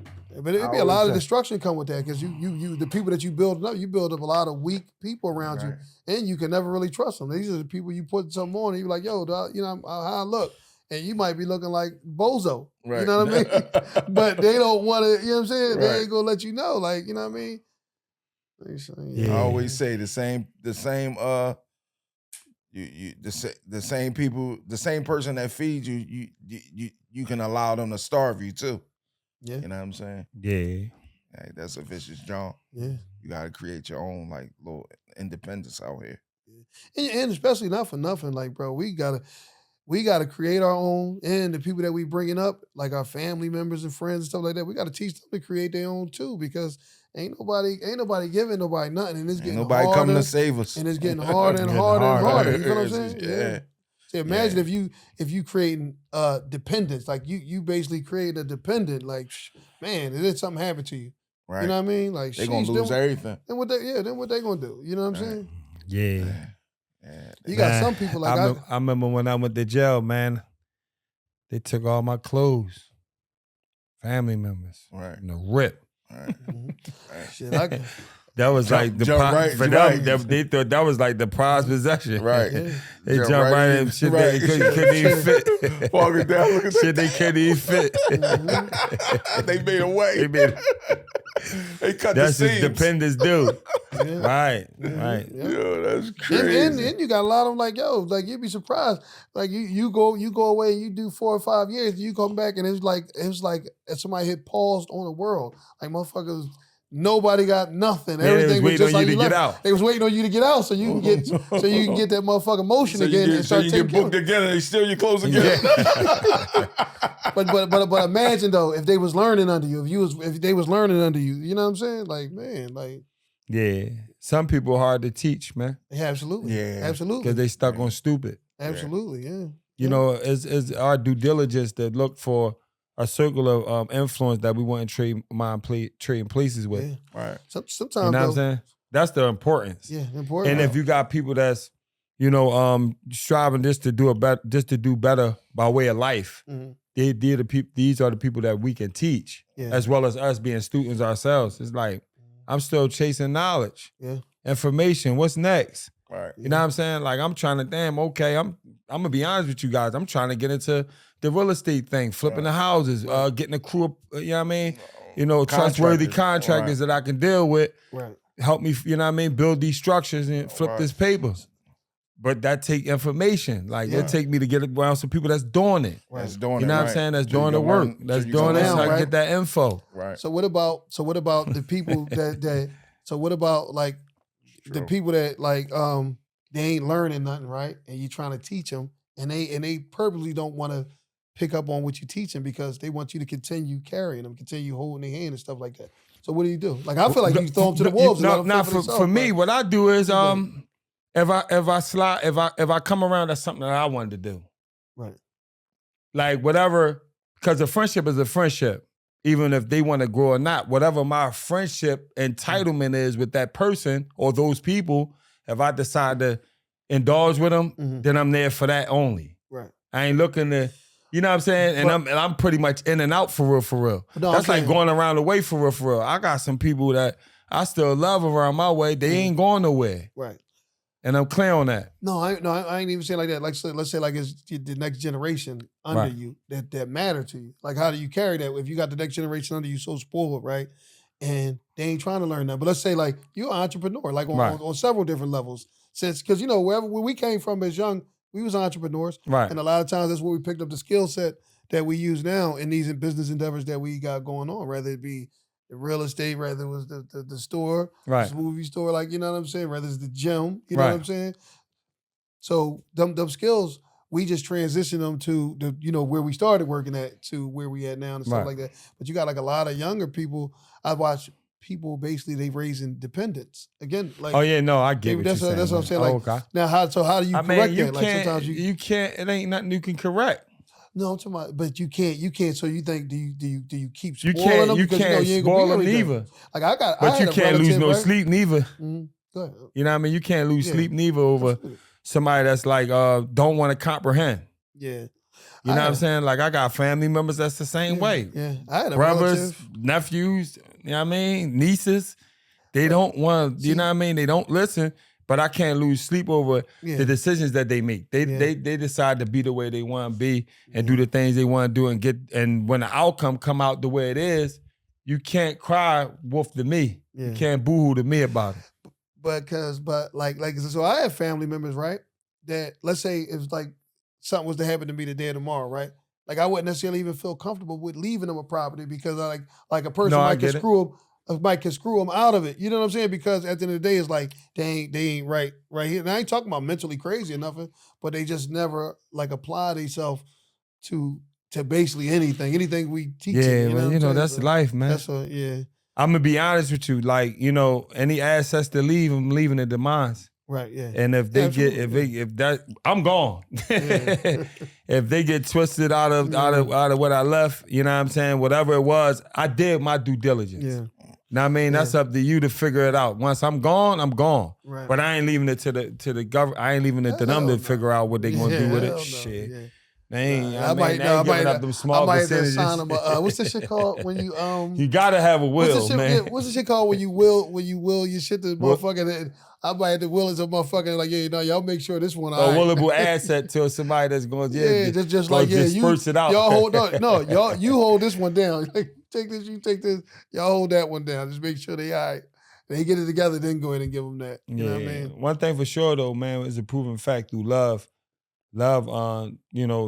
But it'd be a lot of destruction come with that because you the people that you build up a lot of weak people around you and you can never really trust them. These are the people you put something on and you're like, yo, dog, how I look. And you might be looking like bozo. Right. You know what I mean? But they don't want to, you know what I'm saying? Right. They ain't going to let you know. Like, you know what I mean? I always say the same people, the same person that feeds you, you can allow them to starve you too. Yeah. You know what I'm saying? Yeah. Hey, that's a vicious job. Yeah. You got to create your own like little independence out here. Yeah. And especially not for nothing, like, bro, we gotta create our own, and the people that we bringing up, like our family members and friends and stuff like that, we gotta teach them to create their own too, because ain't nobody giving nobody nothing, and it's getting nobody harder, coming to save us, and it's getting harder and harder and harder. You know what I'm saying? Yeah. So imagine if you creating dependence, like you basically create a dependent, like man, did something happen to you? Right. You know what I mean? Like they gonna lose everything. Then what they gonna do? You know what I'm saying? Yeah. You got some people like I remember when I went to jail, man. They took all my clothes, family members, right? In the rip. Right. Shit, that was like the for them. They thought that was like the prized possession. Right. Yeah. They jumped right in. Shit they couldn't even fit. Walking down, look at shit they couldn't even fit. They made a way. They cut that's the seams. That's what dependents do. Yeah. Right. Right. Yeah. Yo, that's crazy. And you got a lot of them like, yo, like you'd be surprised. Like you go away and you do 4 or 5 years, you come back and it's like if somebody hit paused on the world. Like motherfuckers, nobody got nothing. Yeah, Everything was just like you get out. They was waiting on you to get out so you can get that motherfucking motion again and start taking get booked again and they steal your clothes again. Yeah. but imagine though if they was learning under you, if they was learning under you, you know what I'm saying? Like, man, like yeah. Some people hard to teach, man. Yeah, absolutely. Yeah. Absolutely. Because they stuck on stupid. Absolutely, yeah. You know, it's our due diligence to look for a circle of influence that we want to trading places with. Yeah. Right. Sometimes, you know what I'm saying? That's the importance. Yeah, important. And if you got people that's, striving just to do better by way of life, these are the people that we can teach, as well as us being students ourselves. It's like I'm still chasing knowledge, information. What's next? Right. You know what I'm saying? Like I'm trying to, I'm gonna be honest with you guys. I'm trying to get into the real estate thing, flipping the houses, getting a crew, you know what I mean? Trustworthy contractors that I can deal with. Right. Help me, you know what I mean? Build these structures and flip this paper. But that take information. Like it take me to get around some people that's doing it. Right. That's doing you know what I'm saying? That's doing the work. That's doing it so I can get that info. Right. So what about the people so what about like the people that like they ain't learning nothing, right? And you trying to teach them and they purposely don't want to pick up on what you teach them because they want you to continue carrying them, continue holding their hand and stuff like that. So what do? Like I feel like you throw them to the wolves. For me, what I do is if I come around, that's something that I wanted to do. Right. Like whatever, because a friendship is a friendship, even if they want to grow or not. Whatever my friendship entitlement is with that person or those people, if I decide to indulge with them, then I'm there for that only. Right. I ain't looking to, you know what I'm saying? And I'm pretty much in and out for real. No, that's like going around the way for real. I got some people that I still love around my way. They ain't going nowhere. Right. And I'm clear on that. No, I ain't even saying like that. Like let's say like it's the next generation under you that matter to you. Like how do you carry that if you got the next generation under you so spoiled, right? And they ain't trying to learn that. But let's say like you're an entrepreneur, like on several different levels. Because where we came from as young, we was entrepreneurs. Right. And a lot of times that's where we picked up the skill set that we use now in these business endeavors that we got going on, whether it be the real estate, whether it was the store, the movie store, like, you know what I'm saying? Whether it's the gym, you know what I'm saying? So them skills, we just transition them to where we started working at to where we at now and stuff like that. But you got like a lot of younger people. I've watched people basically they raising dependents. Again, like I get what you're saying. That's what I'm saying. Like now how do you correct that? Like sometimes you can't, it ain't nothing you can correct. No, I'm talking about, but you can't. So you think do you keep spoiling them? You can't spoil them neither. Like but you can't lose no sleep neither. Mm-hmm. Go ahead. You know what I mean? You can't lose sleep neither over somebody that's like don't want to comprehend. Yeah. You know what I'm saying? Like I got family members that's the same way. Yeah. I had a brothers, relative. nephews, you know what I mean? Nieces. They don't want, you know what I mean? They don't listen. But I can't lose sleep over the decisions that they make. They decide to be the way they want to be and do the things they want to do and when the outcome come out the way it is, you can't cry wolf to me. Yeah. You can't boo-hoo to me about it. But so I have family members, right? That let's say if like something was to happen to me today or tomorrow, right? Like I wouldn't necessarily even feel comfortable with leaving them a property because like a person might can screw them out of it. You know what I'm saying? Because at the end of the day, it's like they ain't right here. And I ain't talking about mentally crazy or nothing, but they just never like apply themselves to basically anything we teach. Yeah, that's life, man. That's I'm gonna be honest with you. Like any assets to leave, I'm leaving at demise. Right. Yeah. And if they I'm gone. Yeah. If they get twisted out of what I left, you know what I'm saying? Whatever it was, I did my due diligence. Yeah. Now I mean, that's up to you to figure it out. Once I'm gone, I'm gone. Right. But I ain't leaving it to the government. I ain't leaving it to them to figure out what they gonna do with it. Shit. Yeah. They ain't, I they ain't giving up them small percentages. Sign them, what's this shit called when you You gotta have a will, man. What's the shit called when you will your shit to motherfucker? I might have to will it to motherfucker like, yeah, no, y'all make sure this one. A willable asset to somebody that's going, just like disperse it out. Y'all hold you hold this one down. Like, take this, you take this, y'all hold that one down. Just make sure they all right. They get it together, then go ahead and give them that. You know what I mean? One thing for sure though, man, is a proven fact through love. Love,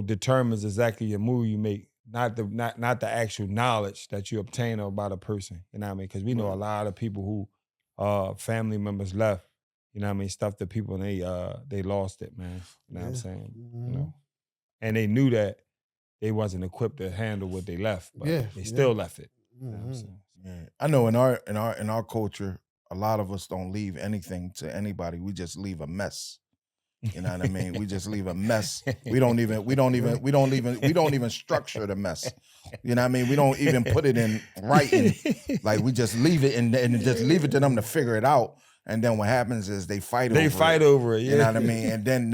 determines exactly your move you make, not the actual knowledge that you obtain about a person. You know what I mean? Because we know a lot of people who family members left. You know what I mean? Stuff that people they lost it, man. You know what I'm saying? Mm-hmm. You know, and they knew that they wasn't equipped to handle what they left, but they still left it. You know what I'm saying? Yeah. I know in our culture, a lot of us don't leave anything to anybody. We just leave a mess. You know what I mean? We just leave a mess. We don't even structure the mess. You know what I mean? We don't even put it in writing. Like we just leave it and just leave it to them to figure it out. And then what happens is they fight over it. Yeah. You know what I mean? And then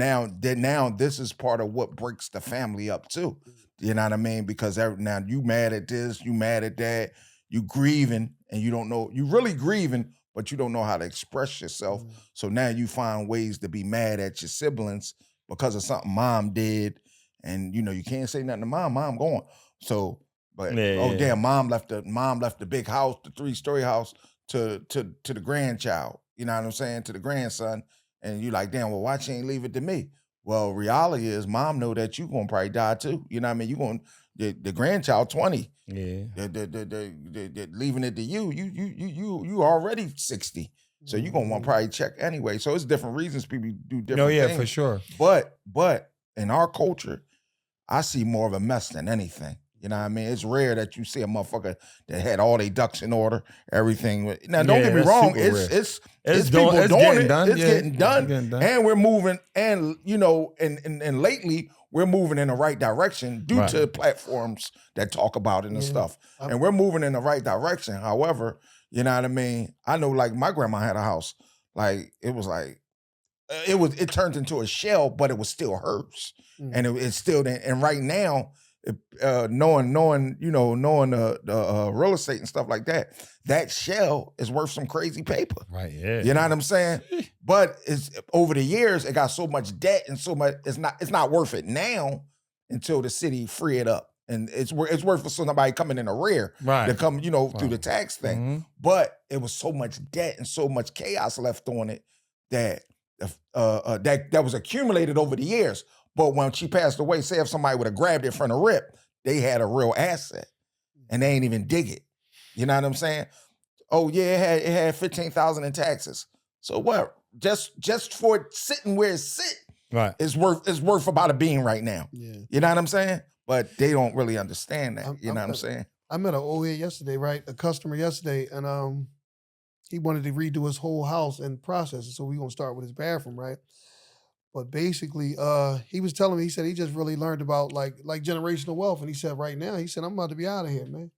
now this is part of what breaks the family up too. You know what I mean? Because now you mad at this, you mad at that, you grieving, and you don't know, you really grieving, but you don't know how to express yourself. So now you find ways to be mad at your siblings because of something mom did. And you can't say nothing to mom gone. So, but damn, mom left the big house, the 3-story house to the grandchild. You know what I'm saying? To the grandson. And you like, damn, well, why she ain't leave it to me? Well, reality is mom know that you gonna probably die too. You know what I mean? You gonna the grandchild 20. Yeah. The leaving it to you already 60. So you gonna want to probably check anyway. So it's different reasons people do different things. For sure. But in our culture, I see more of a mess than anything. You know what I mean? It's rare that you see a motherfucker that had all their ducks in order, everything. Now, don't get me wrong. It's people doing it. It's getting done. And we're moving, and and lately we're moving in the right direction due to platforms that talk about it and stuff. And we're moving in the right direction. However, you know what I mean? I know, like, my grandma had a house. Like, it turned into a shell, but it was still hers. And it's still there. And right now, knowing the real estate and stuff like that, that shell is worth some crazy paper. Right. Yeah. You know what I'm saying? But it's over the years, it got so much debt and so much. It's not worth it now until the city free it up, and it's worth for somebody coming in the rear to come through the tax thing. Mm-hmm. But it was so much debt and so much chaos left on it that that was accumulated over the years. But when she passed away, say if somebody would have grabbed it from the rip, they had a real asset, and they ain't even dig it. You know what I'm saying? Oh yeah, it had $15,000 in taxes. So what? Just for it sitting where it's is worth about a bean right now. Yeah. You know what I'm saying? But they don't really understand that. You know what I'm saying? I met an old head yesterday, right? A customer yesterday, and he wanted to redo his whole house and process it. So we're gonna start with his bathroom, right? But basically, he was telling me, he said he just really learned about like generational wealth. And he said right now, he said, I'm about to be out of here, man.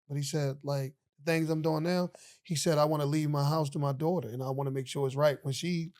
But he said, like, the things I'm doing now, he said, I want to leave my house to my daughter, and I want to make sure it's right when she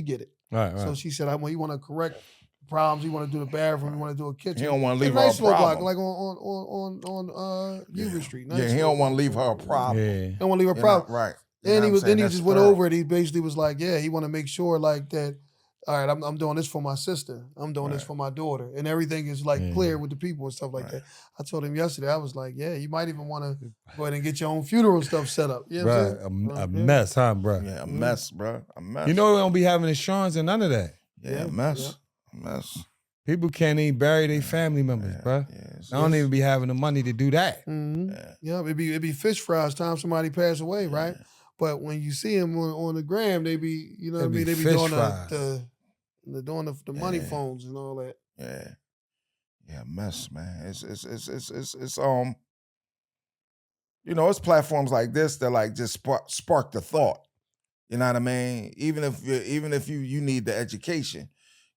get it. Right. So she said, you want to correct problems, you want to do the bathroom, you want to do a kitchen. He don't want to leave her a problem. Like on Union Street. Nice he don't want to leave her a problem. Yeah. He don't want to leave her a problem. Right. And he just went over it. He basically was like, yeah, he want to make sure like that. All right, I'm doing this for my sister. I'm doing this for my daughter. And everything is like clear with the people and stuff like that. I told him yesterday, I was like, yeah, you might even want to go ahead and get your own funeral stuff set up. You know a mess, huh, bro? Yeah, a mess, bro. A mess. You know we don't be having insurance and none of that. Yeah, a mess. Yeah. A mess. People can't even bury their family members, bro. I don't even be having the money to do that. Mm-hmm. Yeah, it'd be fish fries time somebody passed away, right? But when you see them on the gram, they be, you know what I mean? They be doing they're doing the money phones and all that. Yeah, mess, man. It's it's platforms like this that like just spark the thought. You know what I mean? Even if you need the education,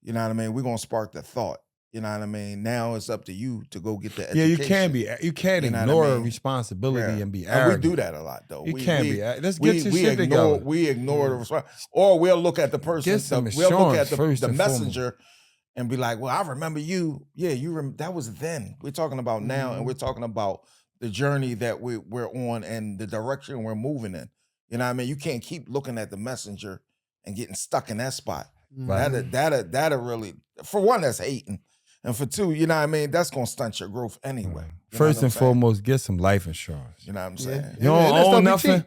you know what I mean? We're gonna spark the thought. you know what I mean? Now it's up to you to go get the Yeah, education. you can't ignore responsibility and be arrogant. And we do that a lot, though. You can't be. Let's get your shit together. We ignore the response. Or we'll look at the person, we'll look at the messenger and be like, well, I remember you. Yeah, that was then. We're talking about now, and we're talking about the journey that we're on and the direction we're moving in. You know what I mean? You can't keep looking at the messenger and getting stuck in that spot. Right. That'll really, for one, that's hating. And for two, you know what I mean? That's going to stunt your growth anyway. First and foremost, get some life insurance. You know what I'm saying? You don't own nothing,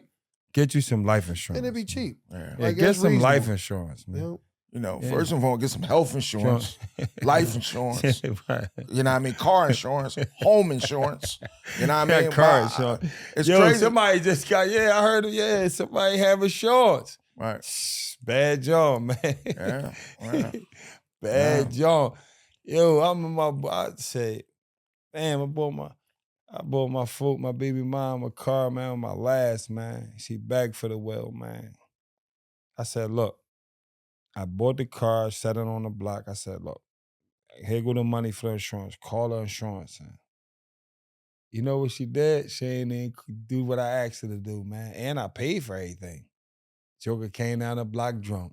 get you some life insurance. And it'd be cheap. Yeah, get some life insurance, man. You know, first of all, get some health insurance, life insurance, right. You know what I mean? Car insurance, home insurance, you know what I mean? Car insurance. It's crazy. Somebody just got, I heard, somebody have insurance. Right. Bad job, man. Yeah. Bad job. Yo, I say, damn, I bought my baby mom a car, man, my last, man. She begged for the well, man. I said, look, I bought the car, set it on the block. I said, look, here go the money for the insurance. Call her insurance. Man. You know what she did? She ain't even do what I asked her to do, man. And I paid for everything. Joker came down the block drunk.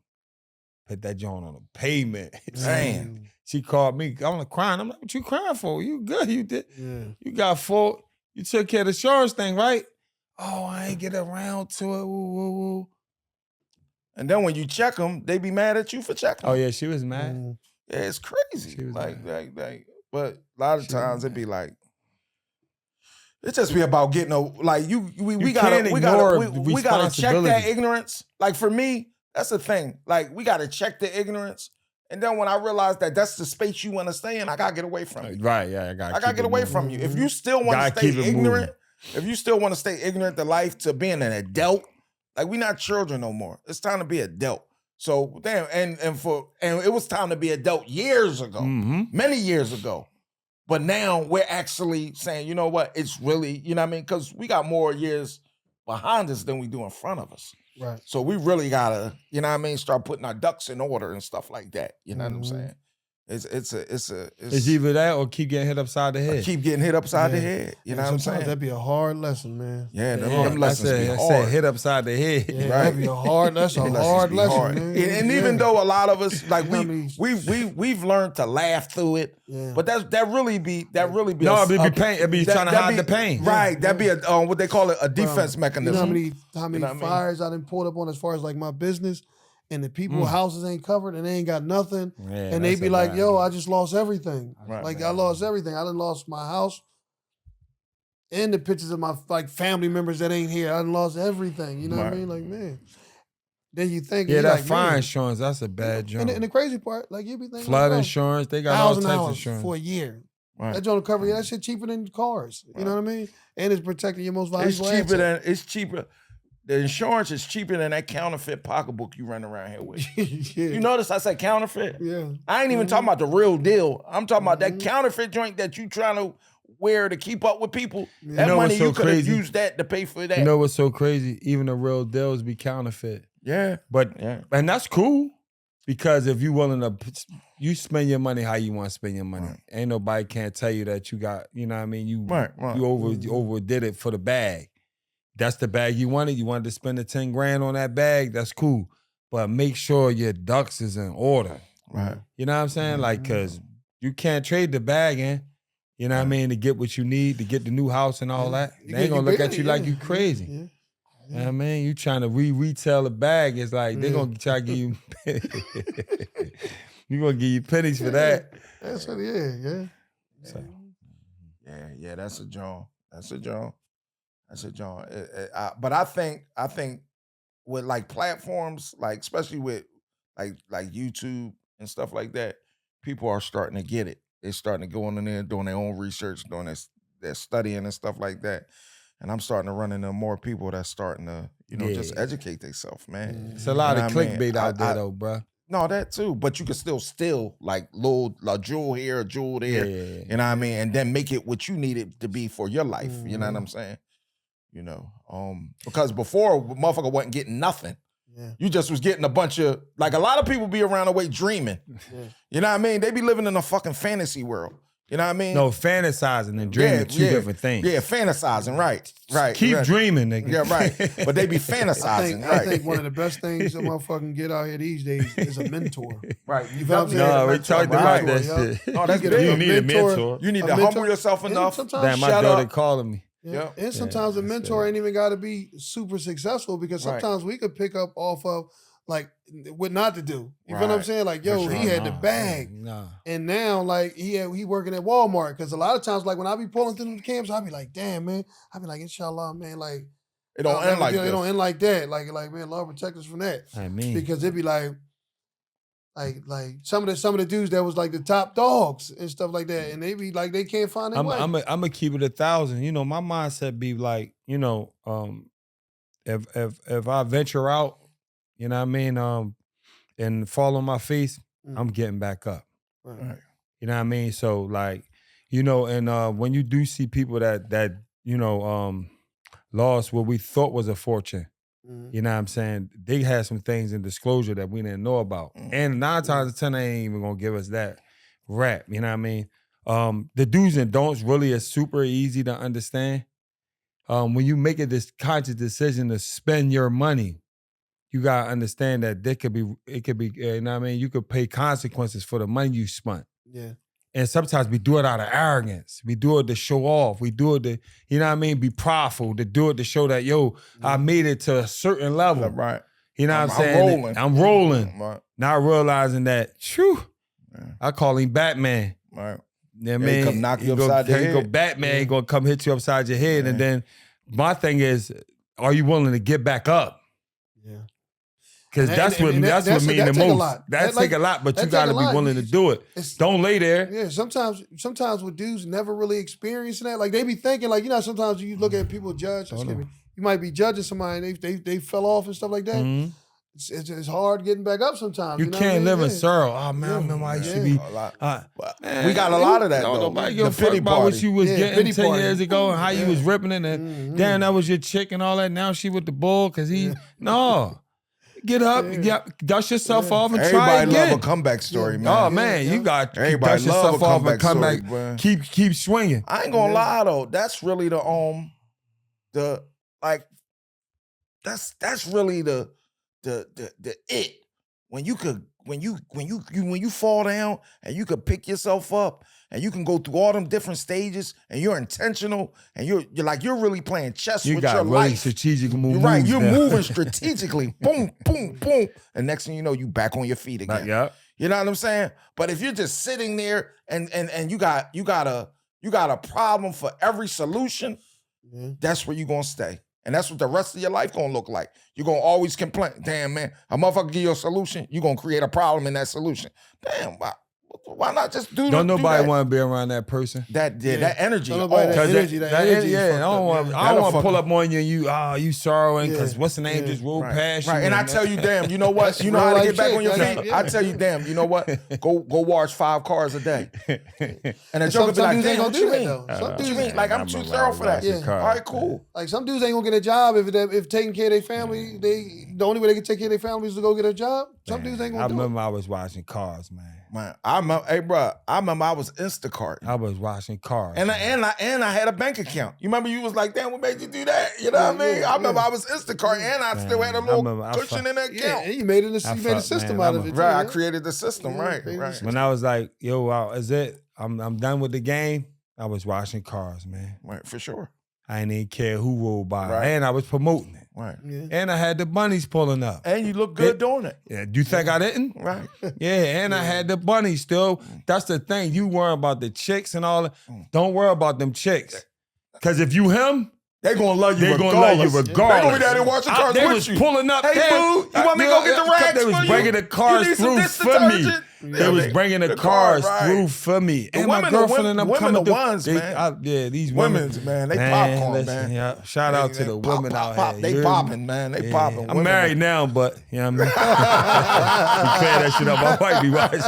Put that joint on the pavement. Damn. She called me. I'm like crying. I'm like, what you crying for? You good. You did. Yeah. You got full. You took care of the insurance thing, right? Oh, I ain't get around to it. Woo, woo, woo. And then when you check them, they be mad at you for checking. Oh, yeah, she was mad. Yeah, it's crazy. She was like, but a lot of times it be like, it just be about getting we gotta check that ignorance. Like for me, that's the thing. Like we gotta check the ignorance. And then when I realize that that's the space you want to stay in, I gotta get away from you. Right, yeah, I gotta get away from you. If you still want to stay ignorant, to life, to being an adult, like we're not children no more. It's time to be adult. So damn, and it was time to be adult years ago, many years ago. But now we're actually saying, you know what? It's really, you know what I mean? Because we got more years behind us than we do in front of us. Right. So we really gotta, you know what I mean, start putting our ducks in order and stuff like that. You know what I'm saying? It's either that or keep getting hit upside the head. Keep getting hit upside the head. You know what I'm saying? That'd be a hard lesson, man. Yeah, them lessons be hard. I said hit upside the head. Yeah, right. That'd be a hard lesson. Hard lesson, man. And even though a lot of us, like we've learned to laugh through it, but that really be no, it'd be pain. It'd be trying to hide the pain. Right. That'd be a what they call it, a defense mechanism. You know how many fires I done pulled up on as far as like my business. And the people's houses ain't covered and they ain't got nothing. Yeah, and they be like, yo, I just lost everything. Right, like, I lost everything. I done lost my house and the pictures of my family members that ain't here. I done lost everything. You know what I mean? Like, man. Then you think, yeah, that fire insurance, that's a bad joint. And the crazy part, like you be thinking, flood insurance, they got all types of insurance for a year. Right. That joint will cover you. That shit cheaper than cars. You know what I mean? And it's protecting your most valuable asset. It's cheaper. The insurance is cheaper than that counterfeit pocketbook you run around here with. Yeah. You notice I said counterfeit? Yeah. I ain't even talking about the real deal. I'm talking about that counterfeit joint that you trying to wear to keep up with people. Yeah. That money you could have used that to pay for that. You know what's so crazy? Even the real deals be counterfeit. Yeah. And that's cool because if you willing to, you spend your money how you want to spend your money. Right. Ain't nobody can't tell you that you got, you know what I mean? You overdid it for the bag. That's the bag you wanted. You wanted to spend the 10 grand on that bag. That's cool. But make sure your ducks is in order. Right. You know what I'm saying? Like, because you can't trade the bag in, you know what I mean, to get what you need, to get the new house and all that. They ain't going to look at you like you crazy. Yeah. You know what I mean? You trying to retail the bag. It's like, they're going to try to give you, you're going to give you pennies for that. That's what it is, yeah. So. Yeah, that's a John. But I think with like platforms, like especially with like YouTube and stuff like that, people are starting to get it. They're starting to go in there, doing their own research, doing their studying and stuff like that. And I'm starting to run into more people that's starting to, just educate themselves, man. It's a lot of clickbait out there though, bro. No, that too. But you can still steal like a jewel here, a jewel there. Yeah. You know what I mean? And then make it what you need it to be for your life. You know what I'm saying? Because before, motherfucker wasn't getting nothing. Yeah. You just was getting a bunch of, like a lot of people be around the way dreaming. Yeah. You know what I mean? They be living in a fucking fantasy world. You know what I mean? No, fantasizing and dreaming two different things. Yeah, fantasizing, right. Keep dreaming, nigga. Yeah, right. But they be fantasizing, I think one of the best things a motherfucking get out here these days is a mentor. Right. You feel what I'm saying? No, we talked about that yeah. shit. Oh, that's You big. You need a mentor. You need to humble yourself enough. Damn, my Shut daughter up. calling me. Yeah. And sometimes a mentor ain't even got to be super successful because sometimes we could pick up off of like what not to do. You feel what I'm saying? Like, yo, he had the bag. And now like he working at Walmart. Because a lot of times like when I be pulling through the camps, I be like, damn, man. I be like, inshallah, man, like it don't end like this. this. It don't end like that. Like man, Lord protect us from that. I mean, because it be like some of the dudes that was like the top dogs and stuff like that, and they be like they can't find their way. I'm gonna keep it 1,000. You know, my mindset be like, you know, if I venture out, you know what I mean, and fall on my face, I'm getting back up. Right. You know what I mean? So like, you know, and when you do see people that you know lost what we thought was a fortune. You know what I'm saying? They had some things in disclosure that we didn't know about. And 9 times out of 10, they ain't even gonna give us that rap. You know what I mean? The do's and don'ts really is super easy to understand. When you make this conscious decision to spend your money, you gotta understand that it could be, you know what I mean? You could pay consequences for the money you spent. Yeah. And sometimes we do it out of arrogance. We do it to show off. We do it to, you know what I mean, be prideful, to do it to show that, yo, I made it to a certain level. Right. You know what I'm saying? I'm rolling. Right. Not realizing that, I call him Batman. Right. You know what I mean? He come knock you upside your head. He go Batman, he gonna come hit you upside your head. And then my thing is, are you willing to get back up? Yeah. Because that's what mean the most. That take a lot, but you got to be willing to do it. Don't lay there. Yeah, sometimes with dudes never really experiencing that. Like they be thinking, like, you know, sometimes you look at people judge. You might be judging somebody and they fell off and stuff like that. Mm-hmm. It's hard getting back up sometimes. You can't live in sorrow. Oh man, I remember I used to be. We got a lot of that. Nobody give a fuck about what you was getting 10 years ago and how you was ripping it. And damn, that was your chick and all that. Now she with the bull because he Get up, dust yourself off, and try again. Everybody love a comeback story, man. Oh man, you got to dust yourself off and come back. Keep swinging. I ain't gonna lie though. That's really that's really the it. When you fall down and you could pick yourself up and you can go through all them different stages and you're intentional and you're really playing chess with your really life. Strategic moves. You're right. You're moving strategically. Boom, boom, boom. And next thing you know, you back on your feet again. Yeah. You know what I'm saying? But if you're just sitting there and you got a problem for every solution, that's where you're gonna stay. And that's what the rest of your life gonna look like. You're gonna always complain. Damn, man, a motherfucker give you a solution, you're gonna create a problem in that solution. Damn, why not just do that? Don't nobody want to be around that person. That energy. That energy. I don't want to pull up on you and you sorrowing because what's the name just rolled past you. Right, and I tell you, damn, you know what? You know how to get back on your feet? I tell you, damn, you know what? Go wash 5 cars a day. And the joke be like, damn, what you mean? What you mean? Like, I'm too thorough for that. All right, cool. Like, some dudes ain't gonna get a job if taking care of their family, the only way they can take care of their family is to go get a job. Some dudes ain't gonna do it. I remember I was washing cars, man. I remember I was Instacarting. I was washing cars. And I had a bank account. You remember you was like, damn, what made you do that? You know what I mean? I remember I was Instacarting and I still had a little cushion in that account. Yeah, you made a system out of it. Right, I created the system, right. When I was like, yo, is it? I'm done with the game. I was washing cars, man. Right, for sure. I didn't even care who rolled by. Right. And I was promoting it. Right. Yeah. And I had the bunnies pulling up. And you look good doing it. Yeah. Do you think I didn't? Right. Yeah. And I had the bunnies still. That's the thing. You worry about the chicks and all that. Don't worry about them chicks. Because if you him, they're going to love you regardless. They're going to be down there watching cars with you. They was pulling up. Hey, boo, you want me to go get the rags They was bringing the cars through for me. They was bringing the cars through for me. And my girlfriend and them coming through. Ones, man. These women. Man, they popcorn, man. Yeah, shout out to the women out here. They popping, man. They popping. I'm married now, but, you know what I mean? Clear that shit up. My wife be watching.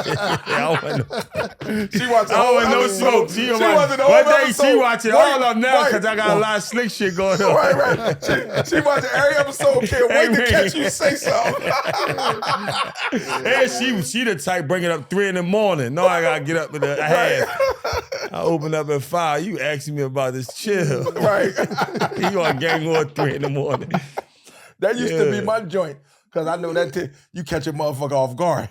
She watching all of no smoke. She watching one day she watching all of them now because I got a lot of slick shit going on. Right. She watching every episode. Can't wait to catch you say something. And she the type bring it up 3 a.m. No, I gotta get up in the half. I open up at 5. You asking me about this chill. Right. You on gang on 3 a.m. That used to be my joint. Cause I know that you catch a motherfucker off guard.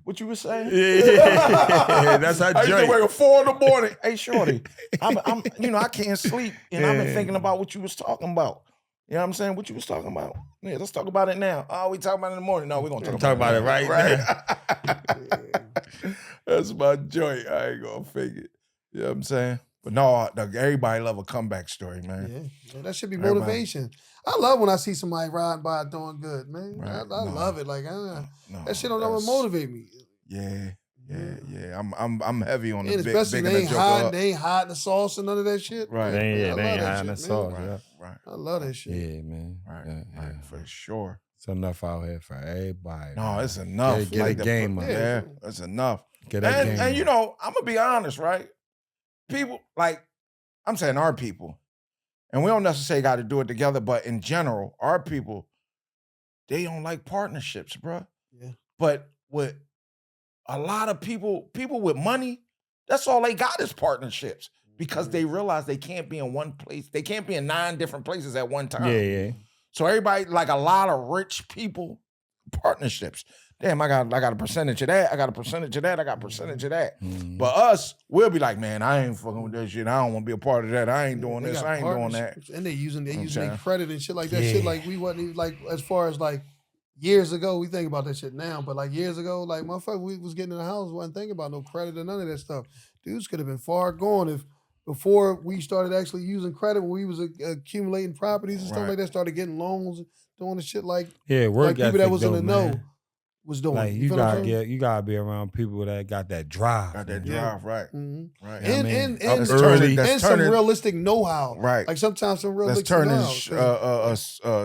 What you was saying? Yeah, that's how I used to wake up 4 a.m. Hey, shorty, I'm I can't sleep, and I've been thinking about what you was talking about. You know what I'm saying? What you was talking about? Yeah, let's talk about it now. Oh, we talking about it in the morning. No, we're gonna talk about it right now. That's my joint. I ain't gonna fake it. You know what I'm saying? But no, everybody love a comeback story, man. Yeah, that should be motivation. I love when I see somebody riding by doing good, man. Right. I love it. Like that shit don't ever motivate me. Yeah. I'm heavy on the big. Especially they ain't hiding the sauce and none of that shit. Right. They ain't hiding the sauce. Right. I love that shit. Yeah, man. Right. For sure. It's enough out here for everybody. No, it's enough. Get a game up. Yeah, it's enough. Get a game. And you know, I'm gonna be honest, right? People I'm saying our people, and we don't necessarily got to do it together, but in general, our people, they don't like partnerships, bro. Yeah. But with a lot of people with money, that's all they got is partnerships because they realize they can't be in one place. They can't be in 9 different places at one time. Yeah. So everybody, like a lot of rich people, partnerships. Damn, I got a percentage of that. I got a percentage of that. I got a percentage of that. Mm-hmm. But us, we'll be like, man, I ain't fucking with that shit. I don't want to be a part of that. I ain't doing this. I ain't doing that. And they using their credit and shit like that. Shit like we wasn't even like as far as like years ago. We think about that shit now, but like years ago, like motherfucker, we was getting in the house, wasn't thinking about no credit or none of that stuff. Dudes could have been far gone if before we started actually using credit when we was accumulating properties and stuff like that. Started getting loans, doing the shit like work people that was in the know. Was doing. Like you gotta be around people that got that drive. Got that drive, right? Mm-hmm. Right. And some realistic know-how. Right. Like sometimes some realistic know-how.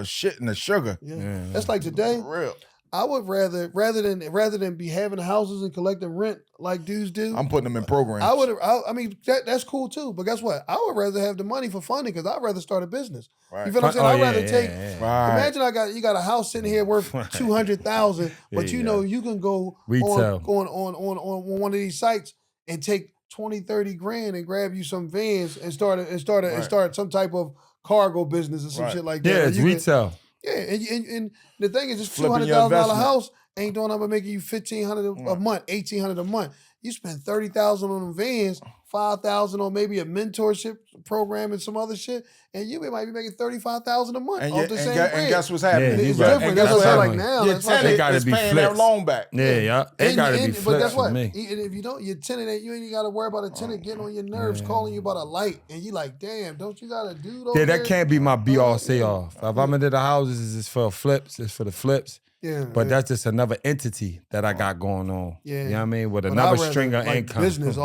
Shit into sugar. Yeah. That's like today. For real. I would rather than be having houses and collecting rent like dudes do. I'm putting them in programs. I mean that's cool too. But guess what? I would rather have the money for funding because I'd rather start a business. Right. You feel what I'm saying? I'd rather take. Right. Imagine you got a house sitting here worth $200,000, but you can go on one of these sites and take 20, 30 grand and grab you some vans and start some type of cargo business or some shit like that. Yeah, it's retail. Yeah, and the thing is, this $200,000 house ain't doing nothing but making you $1,500 a month, $1,800 a month. You spend $30,000 on them vans, $5,000 on maybe a mentorship program and some other shit, and you might be making $35,000 a month off the same bread. And guess what's happening? It's different. That's what I'm like now. Your tenant is paying their loan back. Yeah. It got to be flipped. But guess what? Me. Even if you don't, your tenant, you ain't got to worry about a tenant getting on your nerves, calling you about a light, and you like, damn, don't you got to do those? Yeah, that can't be my be-all, say-all. If I'm into the houses, it's for flips. It's for the flips. Yeah, but that's just another entity that I got going on. Yeah, you know what I mean? With another string of income. Businesses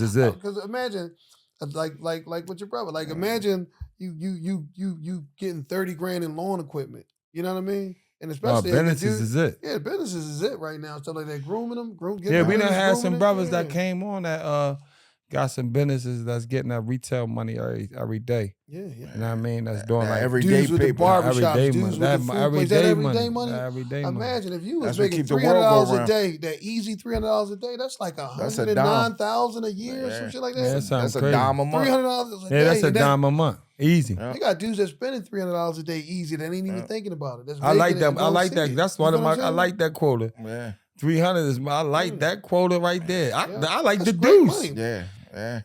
is it. Because imagine, like with your brother, like imagine you getting 30 grand in lawn equipment. You know what I mean? And especially businesses is it. Yeah, businesses is it right now. Stuff like that, grooming them. We done had some brothers that came on that got some businesses that's getting that retail money every day. Yeah. You know what I mean? That's doing like everyday paper. Everyday money. Everyday money. Imagine if you was making $300 a day, that easy $300 a day, that's like $109,000 a year or some shit like that. That's a dime a month. $300 a day. Yeah, that's a dime a month. Easy. You got dudes that spending $300 a day easy that ain't even thinking about it. I like that. I like that. That's one of my. I like that quota. Yeah. 300 is. I like that quota right there. I like the deuce. Yeah. I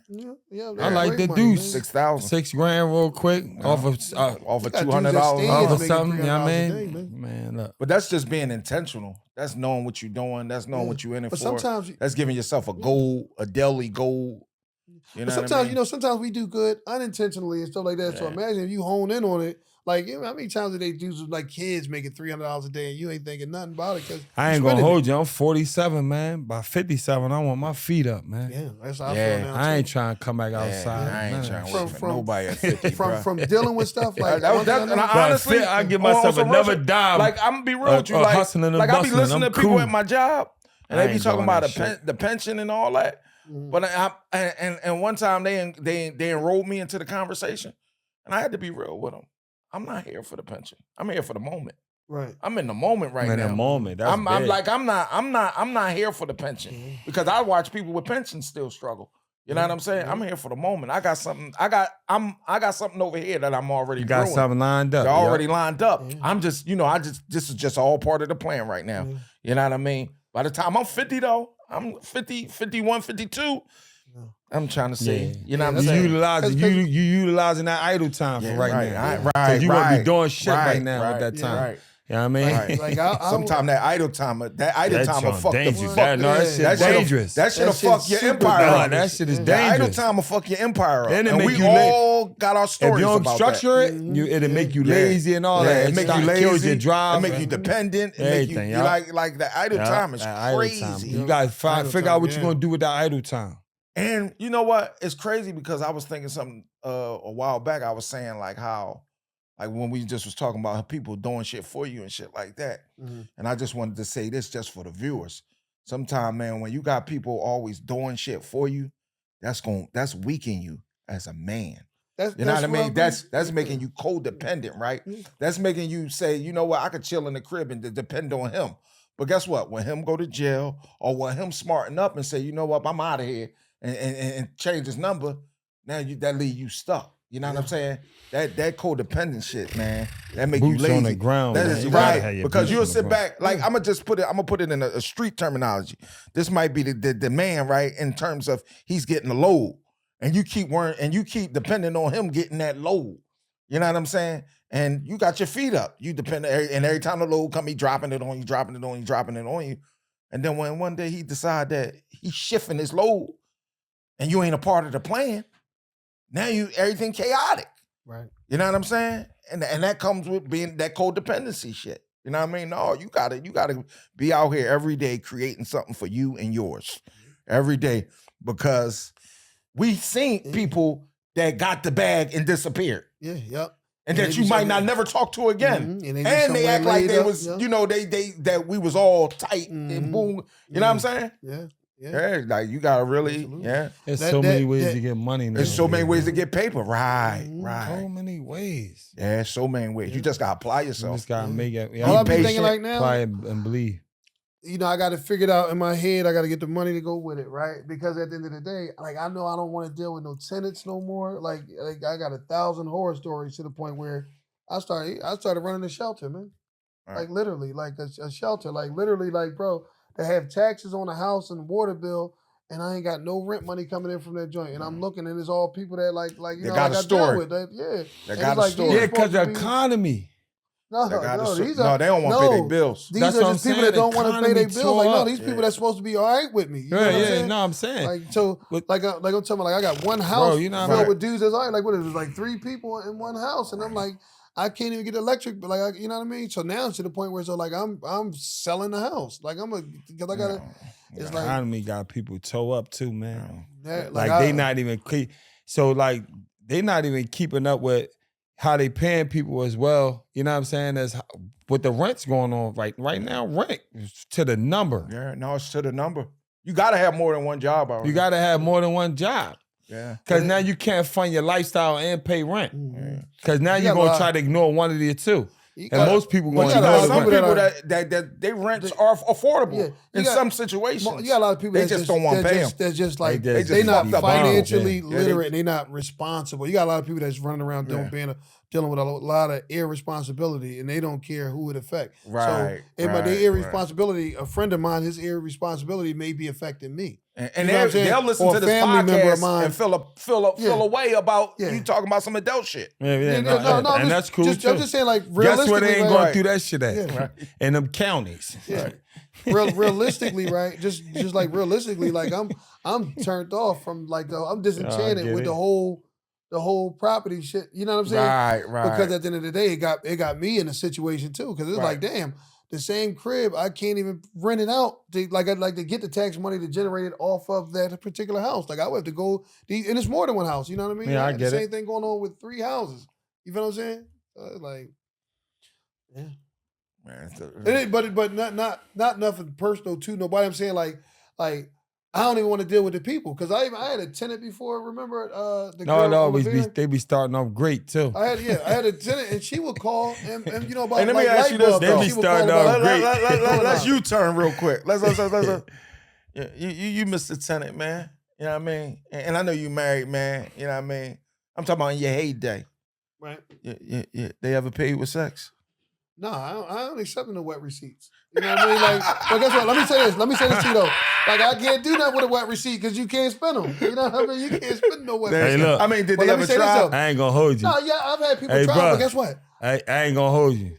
like the deuce. 6,000. $6,000 real quick off of $200. Off of something. You know what I mean? Man, look. But that's just being intentional. That's knowing what you're doing. That's knowing what you're in it for. Sometimes that's giving yourself a goal, a daily goal. You know sometimes, sometimes we do good unintentionally and stuff like that. So imagine if you hone in on it Like, how many times do they do like kids making $300 a day and you ain't thinking nothing about it? Cause I ain't gonna hold you. I'm 47, man. By 57, I want my feet up, man. Yeah, that's how I feel now. I ain't trying to come back outside. I ain't trying to wait for nobody at 50, from dealing with stuff like honestly, I give myself another dime. Like, I'm gonna be real with you. Like I be listening to people at my job, and they be talking about the pension and all that. But and one time they enrolled me into the conversation, and I had to be real with them. I'm not here for the pension. I'm here for the moment. Right. I'm in the moment now. In the moment. That's I'm like, I'm not here for the pension because I watch people with pensions still struggle. You know what I'm saying? I'm here for the moment. I got something over here that I'm already You got brewing. something lined up. You're already lined up. I'm just, this is just all part of the plan right now. You know what I mean? By the time I'm 50 though, I'm 50, 51, 52. I'm trying to say, you know what I'm saying? You utilizing that idle time for right now. Right, you gonna be doing shit right now at that time. Right. You know what I mean? Right. Like sometimes that idle time will fuck the fuck. That shit dangerous. That shit'll fuck your empire up. That shit is The dangerous. idle time will fuck your empire up. And we all got our stories if you don't about structure that. it, it'll make you lazy and all that. It make you lazy. Kills your drive. It make you dependent. Everything. You like the idle time is crazy. You gotta figure out what you're gonna do with that idle time. And you know what? It's crazy because I was thinking something a while back. I was saying like how, like when we just was talking about people doing shit for you and shit like that. And I just wanted to say this just for the viewers. Sometimes, man, when you got people always doing shit for you, that's weakening you as a man. You know what I mean? That's making you codependent, right? That's making you say, you know what, I could chill in the crib and depend on him. But guess what? When him go to jail or when him smarten up and say, you know what, I'm out of here and change his number, now that leave you stuck. You know what I'm saying? That codependent shit, man. That make Boots you lazy. on the ground. That man. is You gotta right. have your Because boots you'll on the sit ground. back, like I'm gonna put it in a street terminology. This might be the man, right? In terms of he's getting the load. And you keep depending on him getting that load. You know what I'm saying? And you got your feet up. You depend, and every time the load come, he dropping it on you. And then when one day he decide that he's shifting his load, and you ain't a part of the plan, now everything chaotic. Right. You know what I'm saying? And that comes with being that codependency shit. You know what I mean? No, you gotta be out here every day creating something for you and yours. Every day. Because we've seen people that got the bag and disappeared. Yeah, yep. And that you might not never talk to again. And they act like they was, that we was all tight and boom. You know what I'm saying? Yeah, like you gotta really, There's so many ways to get money now. There's so many ways to get paper. Right. So many ways. Yeah, so many ways. You just gotta apply yourself. You just gotta make it. All I be thinking like now, apply it and believe. I got to figure it out in my head. I got to get the money to go with it, right? Because at the end of the day, like I know I don't want to deal with no tenants no more. Like I got 1,000 horror stories to the point where I started running a shelter, man. Right. Like literally, like a shelter. Like literally, like bro, to have taxes on the house and water bill, and I ain't got no rent money coming in from that joint. And I'm looking, and it's all people that like they got a story. They got a story. Yeah, because the economy. No, they don't want to pay their bills. These are just people that don't want to pay their bills. Like, no, these people that's supposed to be all right with me. You know what I'm saying? No, I'm saying. Like, so, like I'm talking about, like, I got one house filled with dudes that's all right. Like, what is it? Like 3 people in one house. And I'm like, I can't even get electric, but like, you know what I mean? So now it's to the point where, so like, I'm selling the house. Like, because I got to, it's like. Economy got people toe up too, man. Like they not even, so like, they not even keeping up with how they paying people as well. You know what I'm saying? As with the rents going on right now, rent to the number. Yeah, no, it's to the number. You got to have more than one job. You got to have more than one job. Yeah. Because now you can't fund your lifestyle and pay rent. Because now you're going to try to ignore one of the two. And most people going to ignore some people that their rents are affordable in some situations. You got a lot of people they just don't want to pay them. That's just like they not financially literate. They're not responsible. You got a lot of people that's running around dealing with a lot of irresponsibility, and they don't care who it affects. Right. So, but their irresponsibility, a friend of mine, his irresponsibility may be affecting me. And they'll listen to this podcast and feel a way about you talking about some adult shit. No, and that's cool too. I'm just saying, like, realistically, guess where they ain't going through that shit at? In them counties. Yeah. Realistically, right? Just like realistically, like I'm turned off from like I'm disenchanted with the whole the whole property shit. You know what I'm saying? Right. Because at the end of the day, it got me in a situation too. Because it's like, damn, the same crib, I can't even rent it out. I'd like to get the tax money to generate it off of that particular house. Like I would have to go, and it's more than one house. You know what I mean? Yeah, I get the same thing going on with 3 houses. You feel what I'm saying? Like, yeah. Man, but not nothing personal to nobody. I'm saying like I don't even want to deal with the people because I had a tenant before. Remember the girl? No, they be starting off great too. I had a tenant and she would call and you know about. And let me ask you this: they be starting off great. Let's U-turn real quick. Let's you missed the tenant, man. You know what I mean? And I know you married, man. You know what I mean? I'm talking about in your heyday. Right. Yeah. They ever pay you with sex? No, I don't accept no wet receipts. You know what I mean? Like, but guess what? Let me say this to you though. Like, I can't do that with a wet receipt because you can't spend them. You know what I mean? You can't spend no wet receipts. Hey, look. I mean, did they ever try? I ain't gonna hold you. No, yeah, I've had people try, but guess what? I ain't gonna hold you.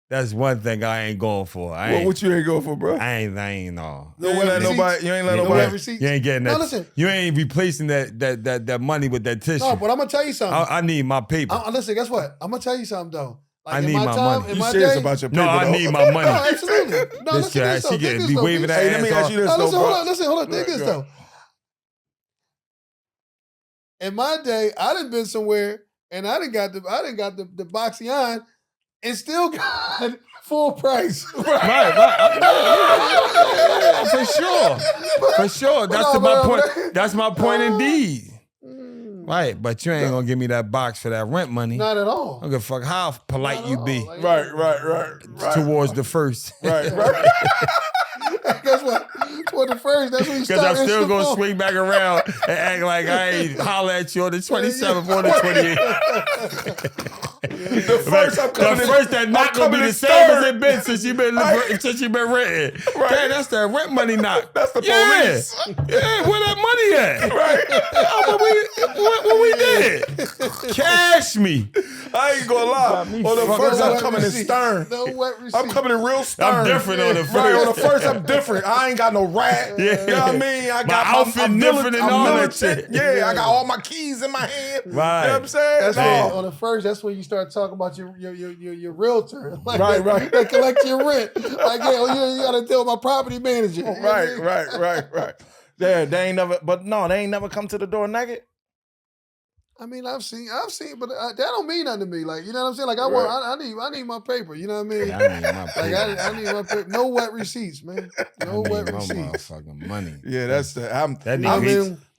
That's one thing I ain't going for. What you ain't going for, bro? I ain't no. You ain't let nobody. You ain't getting that. No, listen. You ain't replacing that money with that tissue. No, but I'm gonna tell you something. I need my paper. Listen, guess what? I'm gonna tell you something though. Like I need my money. You serious about your paper? No, I need my money. No, absolutely. No, this guy, she get be waving that ass. Let me ask you this though, bro. Listen, hold on. Think this though. In my day, I done been somewhere and I done got the boxy on and still got full price. Right. For sure. That's my point. That's my point indeed. Right, but you ain't gonna give me that box for that rent money. Not at all. I don't give a fuck how polite you be. Like, right. Towards the first. Right. Guess what? Toward the first, that's when you start. Because I'm still gonna swing back around and act like I ain't holler at you on the 27th or the 28th. The first that not gonna be the same as it been since you been renting. Right. Damn, that's that rent money knock. That's the police. Yeah, where that money at? Right. What we did? Cash me. I ain't gonna lie. On the first, I'm coming in stern. No wet receipt. I'm coming in real stern. I'm different on the first. Right, on the first, I'm different. I ain't got no rat. Yeah. You know what I mean? I got my outfit different and all that shit. Yeah, I got all my keys in my hand. Right. You know what I'm saying? That's on the first. That's when you start talking about your realtor. Like, right. They collect your rent. Like, yeah, you got to deal with my property manager. Right. They ain't never come to the door naked. I mean, I've seen, but that don't mean nothing to me. Like, you know what I'm saying? Like, I need my paper. You know what I mean? I need my paper. Like, I need my paper. No wet receipts, man. No wet receipts. Motherfucking money. Yeah, that's the.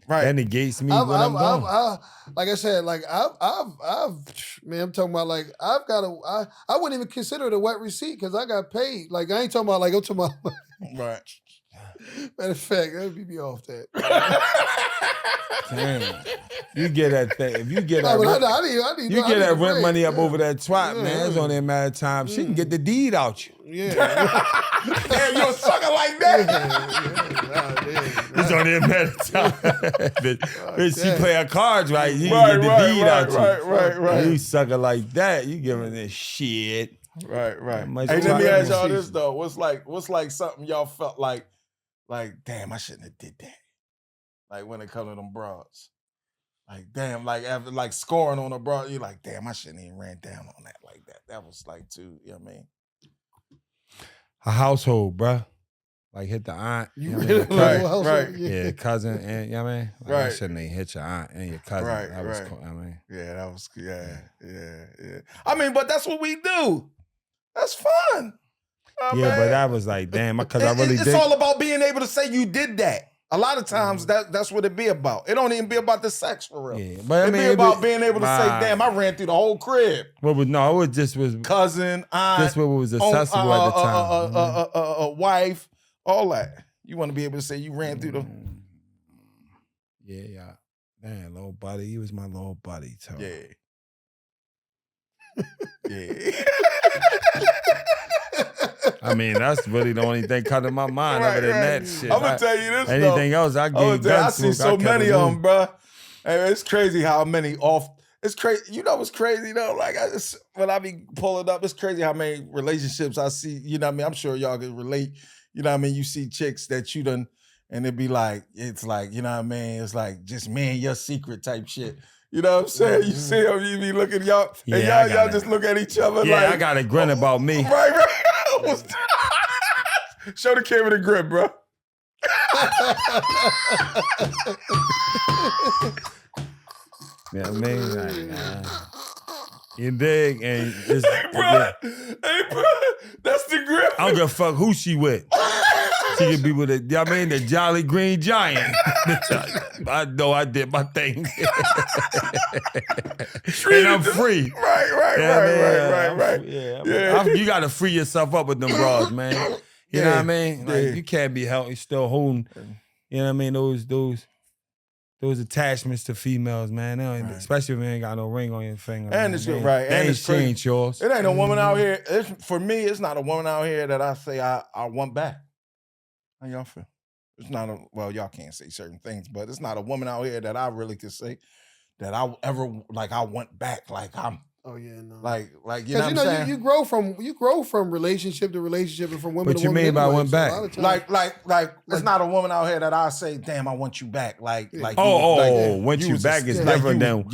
That negates me when I'm gone. Like I said, like man, I'm talking about like I wouldn't even consider it a wet receipt because I got paid. Like I ain't talking about like I'm talking about. Right. Matter of fact, that would be me off that. Damn. You get that thing. If you get that, that rent money up over that twat, man, it's only a matter of time. She can get the deed out you. Yeah. Damn, you a sucker like that. It's only a matter of time. Bitch, she play her cards right. You can get the deed out you. Right. You sucker like that, you giving this shit. Right. Hey, let me ask y'all this though. What's like something y'all felt like, damn, I shouldn't have did that. Like when it comes to them broads. Like, damn, like after like scoring on a broad, you're like, damn, I shouldn't even ran down on that like that. That was like too, you know what I mean? A household, bruh. Like hit the aunt. You know really right. Yeah, cousin, and you know what I mean? Like, right. I shouldn't even hit your aunt and your cousin. That was cool, I mean. Yeah, that was, yeah. I mean, but that's what we do. That's fun. But that was like, damn, because I really did. It's all about being able to say you did that. A lot of times that's what it be about. It don't even be about the sex for real. Yeah, but it be about being able to say, damn, I ran through the whole crib. It just was cousin, aunt. Just what was accessible at the time. A wife, all that. You want to be able to say you ran through the. Yeah. Man, little buddy, he was my little buddy, too. Yeah. I mean, that's really the only thing come to my mind other than that shit. I'm gonna tell you this. Anything else, I gave guns I see so many of them, bro. Hey, it's crazy how many off. It's crazy. You know what's crazy though? Like when I be pulling up, it's crazy how many relationships I see. You know what I mean? I'm sure y'all can relate. You know what I mean? You see chicks that you done and it'd be like, it's like, you know what I mean? It's like just me and your secret type shit. You know what I'm saying? You see him, you be looking y'all, and y'all just look at each other yeah, like. I got a grin about me. Right. Show the camera the grin, bro. Yeah, I mean, like, you dig? And it's, hey, bro, that's the grin. I don't give a fuck who she with. She could be with a, you know what I mean, the Jolly Green Giant. I know I did my thing. And I'm free. Right. Yeah. You got to free yourself up with them bros, man. You know what I mean? Like, you can't be healthy, still holding, you know what I mean, those attachments to females, man. Especially if you ain't got no ring on your finger. And it's right. They ain't changed yours. It ain't a woman out here. For me, it's not a woman out here that I say I want back. How y'all feel? It's not y'all can't say certain things, but it's not a woman out here that I really could say that I ever I want back. Like I'm. Oh yeah, no. Like you know what I'm saying? You grow from relationship to relationship and from woman to woman. What you mean by went back? Like it's not a woman out here that I say, damn, I want you back. Want you back is different than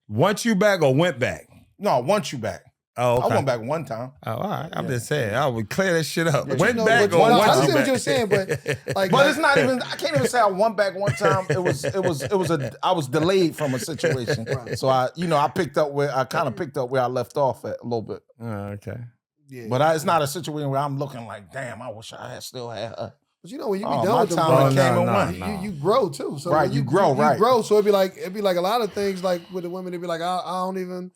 want you back or went back. No, I want you back. Oh, okay. I went back one time. Oh, all right. I'm just saying, I would clear that shit up. Yeah, went back or want you back. I see what you're saying, but it's not even. I can't even say I went back one time. I was delayed from a situation, right. So I kind of picked up where I left off at a little bit. Oh, okay. Yeah. But it's not a situation where I'm looking like, damn, I wish I had still had her. But when you be done with them, you grow too. So right, you grow, right? You grow, so it'd be like a lot of things. Like with the women, it'd be like I don't even.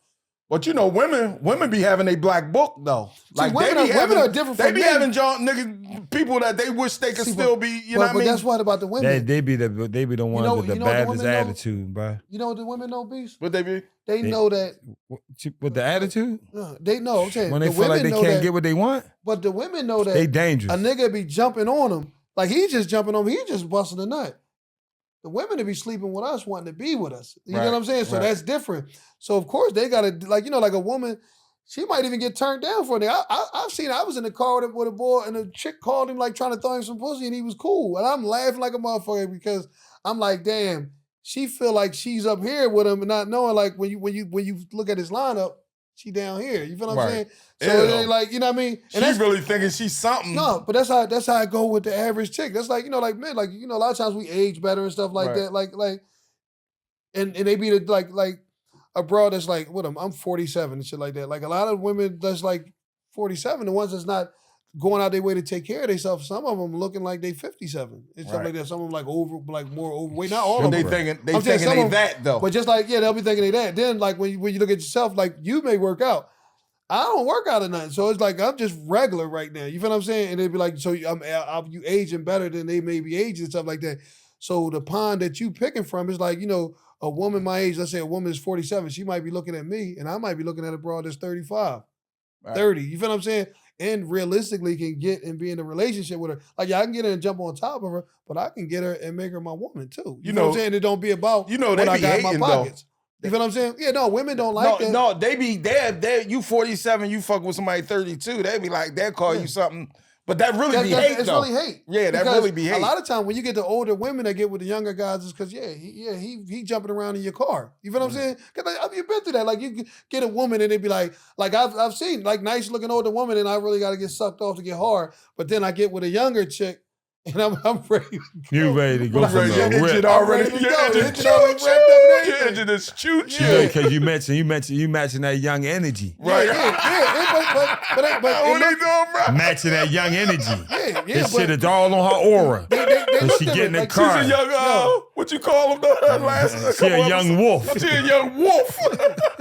But women be having a black book though. Like women are different. They be having people that they wish they could still be. You know what I mean? But that's what about the women. They be the ones with the baddest attitude, bro. You know what the women know, Beast? What they be? They know that with the attitude. They know. I'm saying when they feel like they can't get what they want. But the women know that they dangerous. A nigga be jumping on them like he's just jumping on them. He just busting a nut. The women to be sleeping with us, wanting to be with us. You know what I'm saying? So that's different. So of course they gotta like a woman, she might even get turned down for it. I've seen. I was in the car with a boy and a chick called him like trying to throw him some pussy and he was cool and I'm laughing like a motherfucker because I'm like, damn, she feel like she's up here with him and not knowing like when you look at his lineup, she down here. You feel what I'm saying? So it ain't like, you know what I mean? And she's really thinking she's something. No, but that's how I go with the average chick. That's like, like men, like, a lot of times we age better and stuff like that. Like, and they be like a bro that's like, what I'm 47 and shit like that. Like a lot of women that's like 47, the ones that's not going out their way to take care of themselves, some of them looking like they 57 and stuff like that. Some of them like more overweight. Not all of them. They thinking they that though. But just like, they'll be thinking they that. Then like when you look at yourself, like you may work out. I don't work out or nothing. So it's like, I'm just regular right now. You feel what I'm saying? And they'd be like, so you aging better than they may be aging and stuff like that. So the pond that you picking from is like, a woman my age, let's say a woman is 47, she might be looking at me and I might be looking at a broad that's 35, 30. You feel what I'm saying? And realistically can get and be in a relationship with her. Like, I can get her and jump on top of her, but I can get her and make her my woman too. You know what I'm saying? It don't be about what I got in my pockets. Though. You feel what I'm saying? Yeah, no, women don't like that. No, they you 47, you fuck with somebody 32, they be like, they'll call you something. But that really be hate, though. It's really hate. Yeah, that really be hate. A lot of time when you get the older women that get with the younger guys is because, he jumping around in your car. You feel what I'm saying? Because you've been through that. Like, you get a woman and they be like I've seen, like, nice looking older woman and I really got to get sucked off to get hard. But then I get with a younger chick and I'm ready to go. You ready to go from the engine already? Your engine is choo-choo. Yeah, because you matching that young energy. Right. But what are you doing, bro? Matching that young energy. This shit is all on her aura. They she get in the car. She's a young, what you call him? She a young wolf. She a young wolf.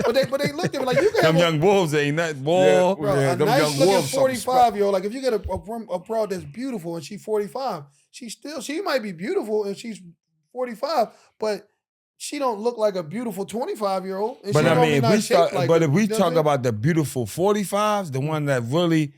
but they looked at me like, you can them young wolves ain't nothing, boy. A nice looking 45-year-old, like if you get a broad that's beautiful and she's 45, she might be beautiful and she's 45, but she don't look like a beautiful 25-year-old. But I mean, if we talk about the beautiful 45s, the one that really,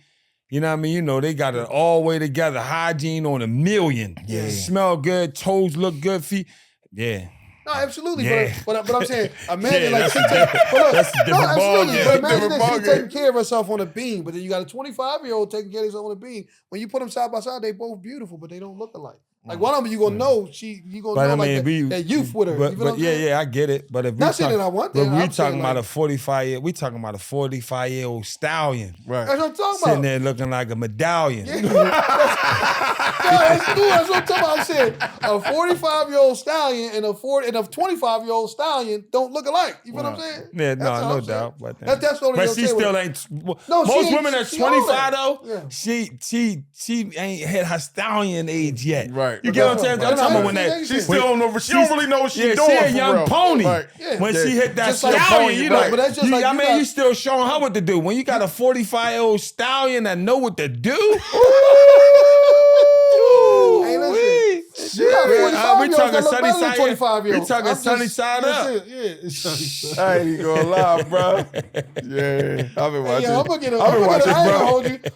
you know what I mean? They got it all the way together. Hygiene on a million. Yeah. Smell good, toes look good, feet. Yeah. No, absolutely. Yeah. But I'm saying, imagine like she that's a different ball game. But imagine that she's taking care of herself on a beam, but then you got a 25-year-old taking care of herself on a beam. When you put them side by side, they both beautiful, but they don't look alike. Like one of them, you gonna know you gonna know like that youth with her. But, you know I get it. But if not saying that I want that, but we talking about a 45-year, we talking about a 45-year-old stallion. Right. That's what I'm talking Sitting about. there looking like a medallion. Yeah. That's what I'm talking about. I'm saying a 45-year-old stallion and a 25-year-old stallion don't look alike. You feel what I'm saying? Yeah, no doubt. But that's what she still ain't. Most women that's 25 though, she ain't hit her stallion age yet. Right. You get what I'm saying? I'm talking about when that she still don't know. She don't really know what she's doing. She a young pony. When she hit that stallion, you know. But that's just like you still showing her what to do. When you got a 45-year-old stallion that know what to do. Hey, listen. We talking sunny side. 25-year-old. We talking sunny side up. Yeah, I ain't gonna lie, bro. Yeah, I've been watching. I'm gonna get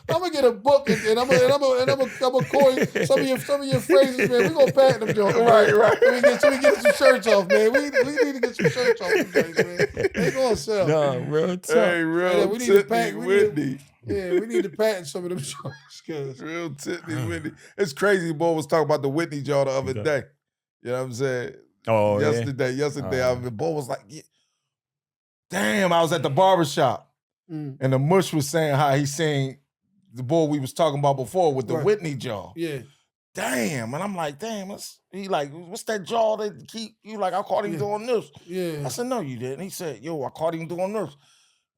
I'm gonna get a book and I'm gonna coin some of your phrases, man. We gonna patent them, Joe. Right. We get some shirts off, man. We need to get some shirts off, guys, man. They gonna sell. No, real tough. Hey, real we need to patent. Whitney. Yeah, we need to patent some of them shirts. Real Titney Whitney. It's crazy. Boy was talking about the Whitney jaw the other day. You know what I'm saying? Oh, yesterday, the boy was like, damn, I was at the barbershop. And the mush was saying how he seen the boy we was talking about before with the Whitney jaw. Yeah. Damn. And I'm like, damn, he like, what's that jaw that keep you like, I caught him doing this. Yeah. I said, no, you didn't. He said, yo, I caught him doing this.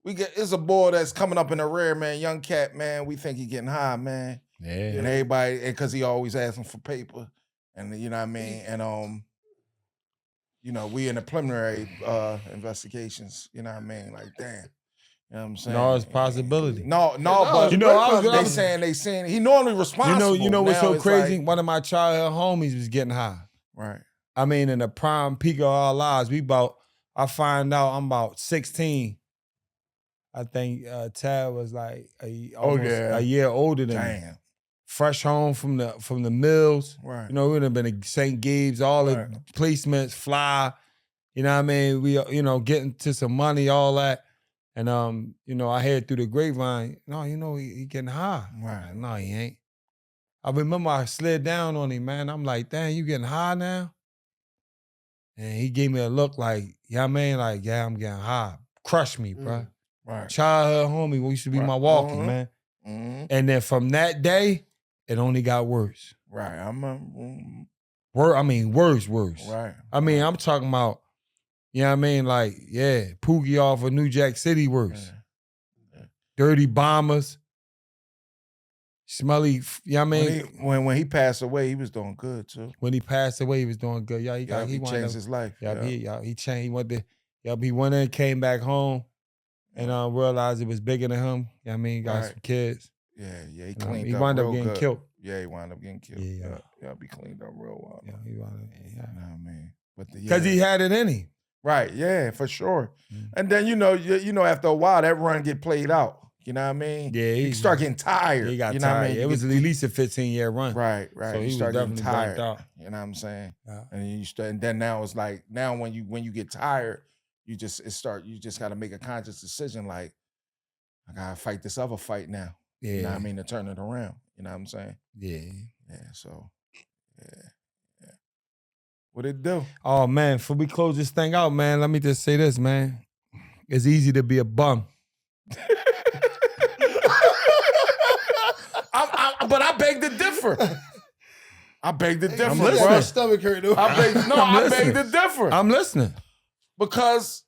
It's a boy that's coming up in the rear, man, young cat, man. We think he getting high, man. Yeah. And everybody, because he always asking for paper. And you know what I mean? And you know, we in the preliminary investigations, you know what I mean? Like, damn. You know what I'm saying? No, it's a possibility. No, but you know, they saying he normally responsible. You know what's so crazy? Like, one of my childhood homies was getting high. Right. I mean, in the prime peak of our lives, I find out I'm about 16. I think Tad was like almost a year older than me. Fresh home from the mills. Right. You know, we would have been at St. Gabe's, all the placements, fly. You know what I mean? We, getting to some money, all that. And, I heard through the grapevine, no, he getting high. Right. No, he ain't. I remember I slid down on him, man. I'm like, damn, you getting high now? And he gave me a look like, yeah, man, like, yeah, I'm getting high. Crush me, bro. Right. Childhood homie used to be my walkie, man. Mm-hmm. And then from that day, it only got worse. Right. Worse. Right. I mean, I'm talking about, you know what I mean? Like, Poogie off of New Jack City worse. Yeah. Dirty bombers. Smelly, you know what I mean? When he passed away, he was doing good too. When he passed away, he was doing good. Yeah, he changed his life. He changed. He went in, came back home, and realized it was bigger than him. You know what I mean? Got some kids. Yeah, he cleaned up. He wound up getting good. killed. Yeah, he wound up getting killed. Yeah, he cleaned up real well. Yeah, he wound up. You know what I mean? Because he had it in him. Right. Yeah, for sure. And then after a while that run get played out. You know what I mean? Yeah, he start getting tired. He got you tired. know what I mean? It was at least a 15-year run. Right. So he started getting tired. Out. You know what I'm saying? Yeah. And then now it's like when you get tired, you just got to make a conscious decision like, I gotta fight this other fight now. Yeah. You know what I mean? To turn it around. You know what I'm saying? Yeah. Yeah. So yeah. What it do? Oh man, before we close this thing out, man, let me just say this, man. It's easy to be a bum. But I beg to differ. I beg to differ. I'm listening. My stomach hurt. I beg to differ. I'm listening. Because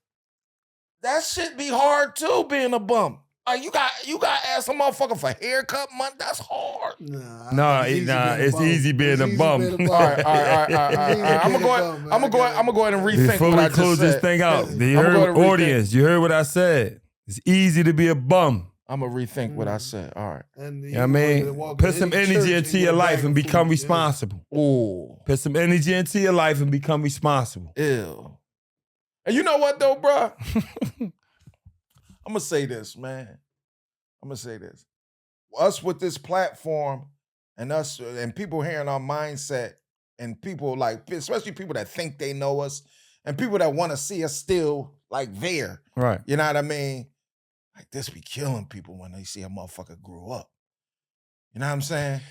that shit be hard too, being a bum. Like you got to ask a motherfucker for haircut month. That's hard. It's easy being a bum. All right. I'm gonna go ahead and rethink. Before we close this thing out, you heard what I said. It's easy to be a bum. I'm gonna rethink what I said. All right. You know what I mean? Put some energy into your life and become responsible. Ooh. Put some energy into your life and become responsible. Ew. And you know what though, bro? I'm gonna say this, man. Us with this platform and us and people hearing our mindset and people like, especially people that think they know us and people that want to see us still like there. Right. You know what I mean? Like this be killing people when they see a motherfucker grow up. You know what I'm saying?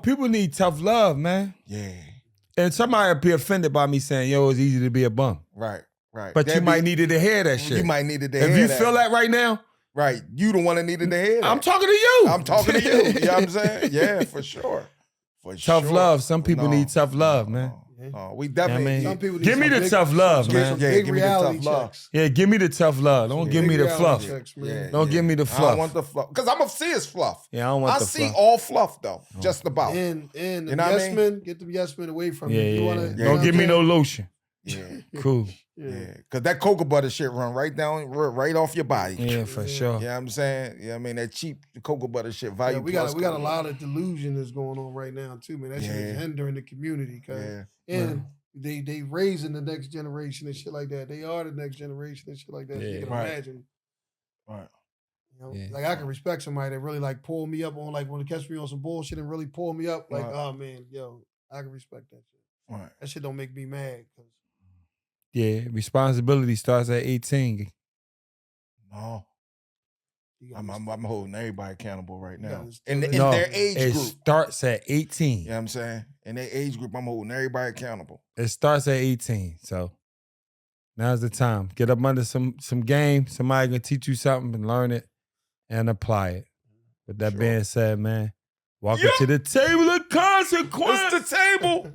People need tough love, man. Yeah. And somebody would be offended by me saying, yo, it's easy to be a bum. Right. But you might needed to hear that shit. You might needed to hear that. If you that. feel that right now. Right. You the one that needed to hear that. I'm talking to you. I'm talking to you. You know what I'm saying? Yeah, for sure. Tough love. Some people need tough love, man. We definitely. Some people need give me the tough love, man. Give me the tough love. Yeah, give me the tough love. Don't give me the fluff. Don't give me the fluff. I don't want the fluff. Because I'm going to see his fluff. Yeah, I don't want the fluff. I see all fluff, though. Just about. And you the know yes men, get the yes men away from you. Don't give me no lotion. Yeah. Cool. Yeah. Because that cocoa butter shit run right off your body. Yeah, for sure. You know what I'm saying? Yeah, I mean, that cheap cocoa butter shit value. We got a lot of delusion that's going on right now, too, man. That shit is hindering the community. And they raising the next generation and shit like that. They are the next generation and shit like that. You can imagine. Right. You know, like I can respect somebody that really like pull me up on like when they catch me on some bullshit and really pull me up. Like, oh man, yo, I can respect that shit. Right. That shit don't make me mad. Yeah, responsibility starts at 18. No. I'm holding everybody accountable right now. In their age group. It starts at 18. You know what I'm saying? In their age group, I'm holding everybody accountable. It starts at 18. So now's the time. Get up under some game. Somebody can teach you something and learn it and apply it. With that being said, man, welcome to the table of consequence. It's the table.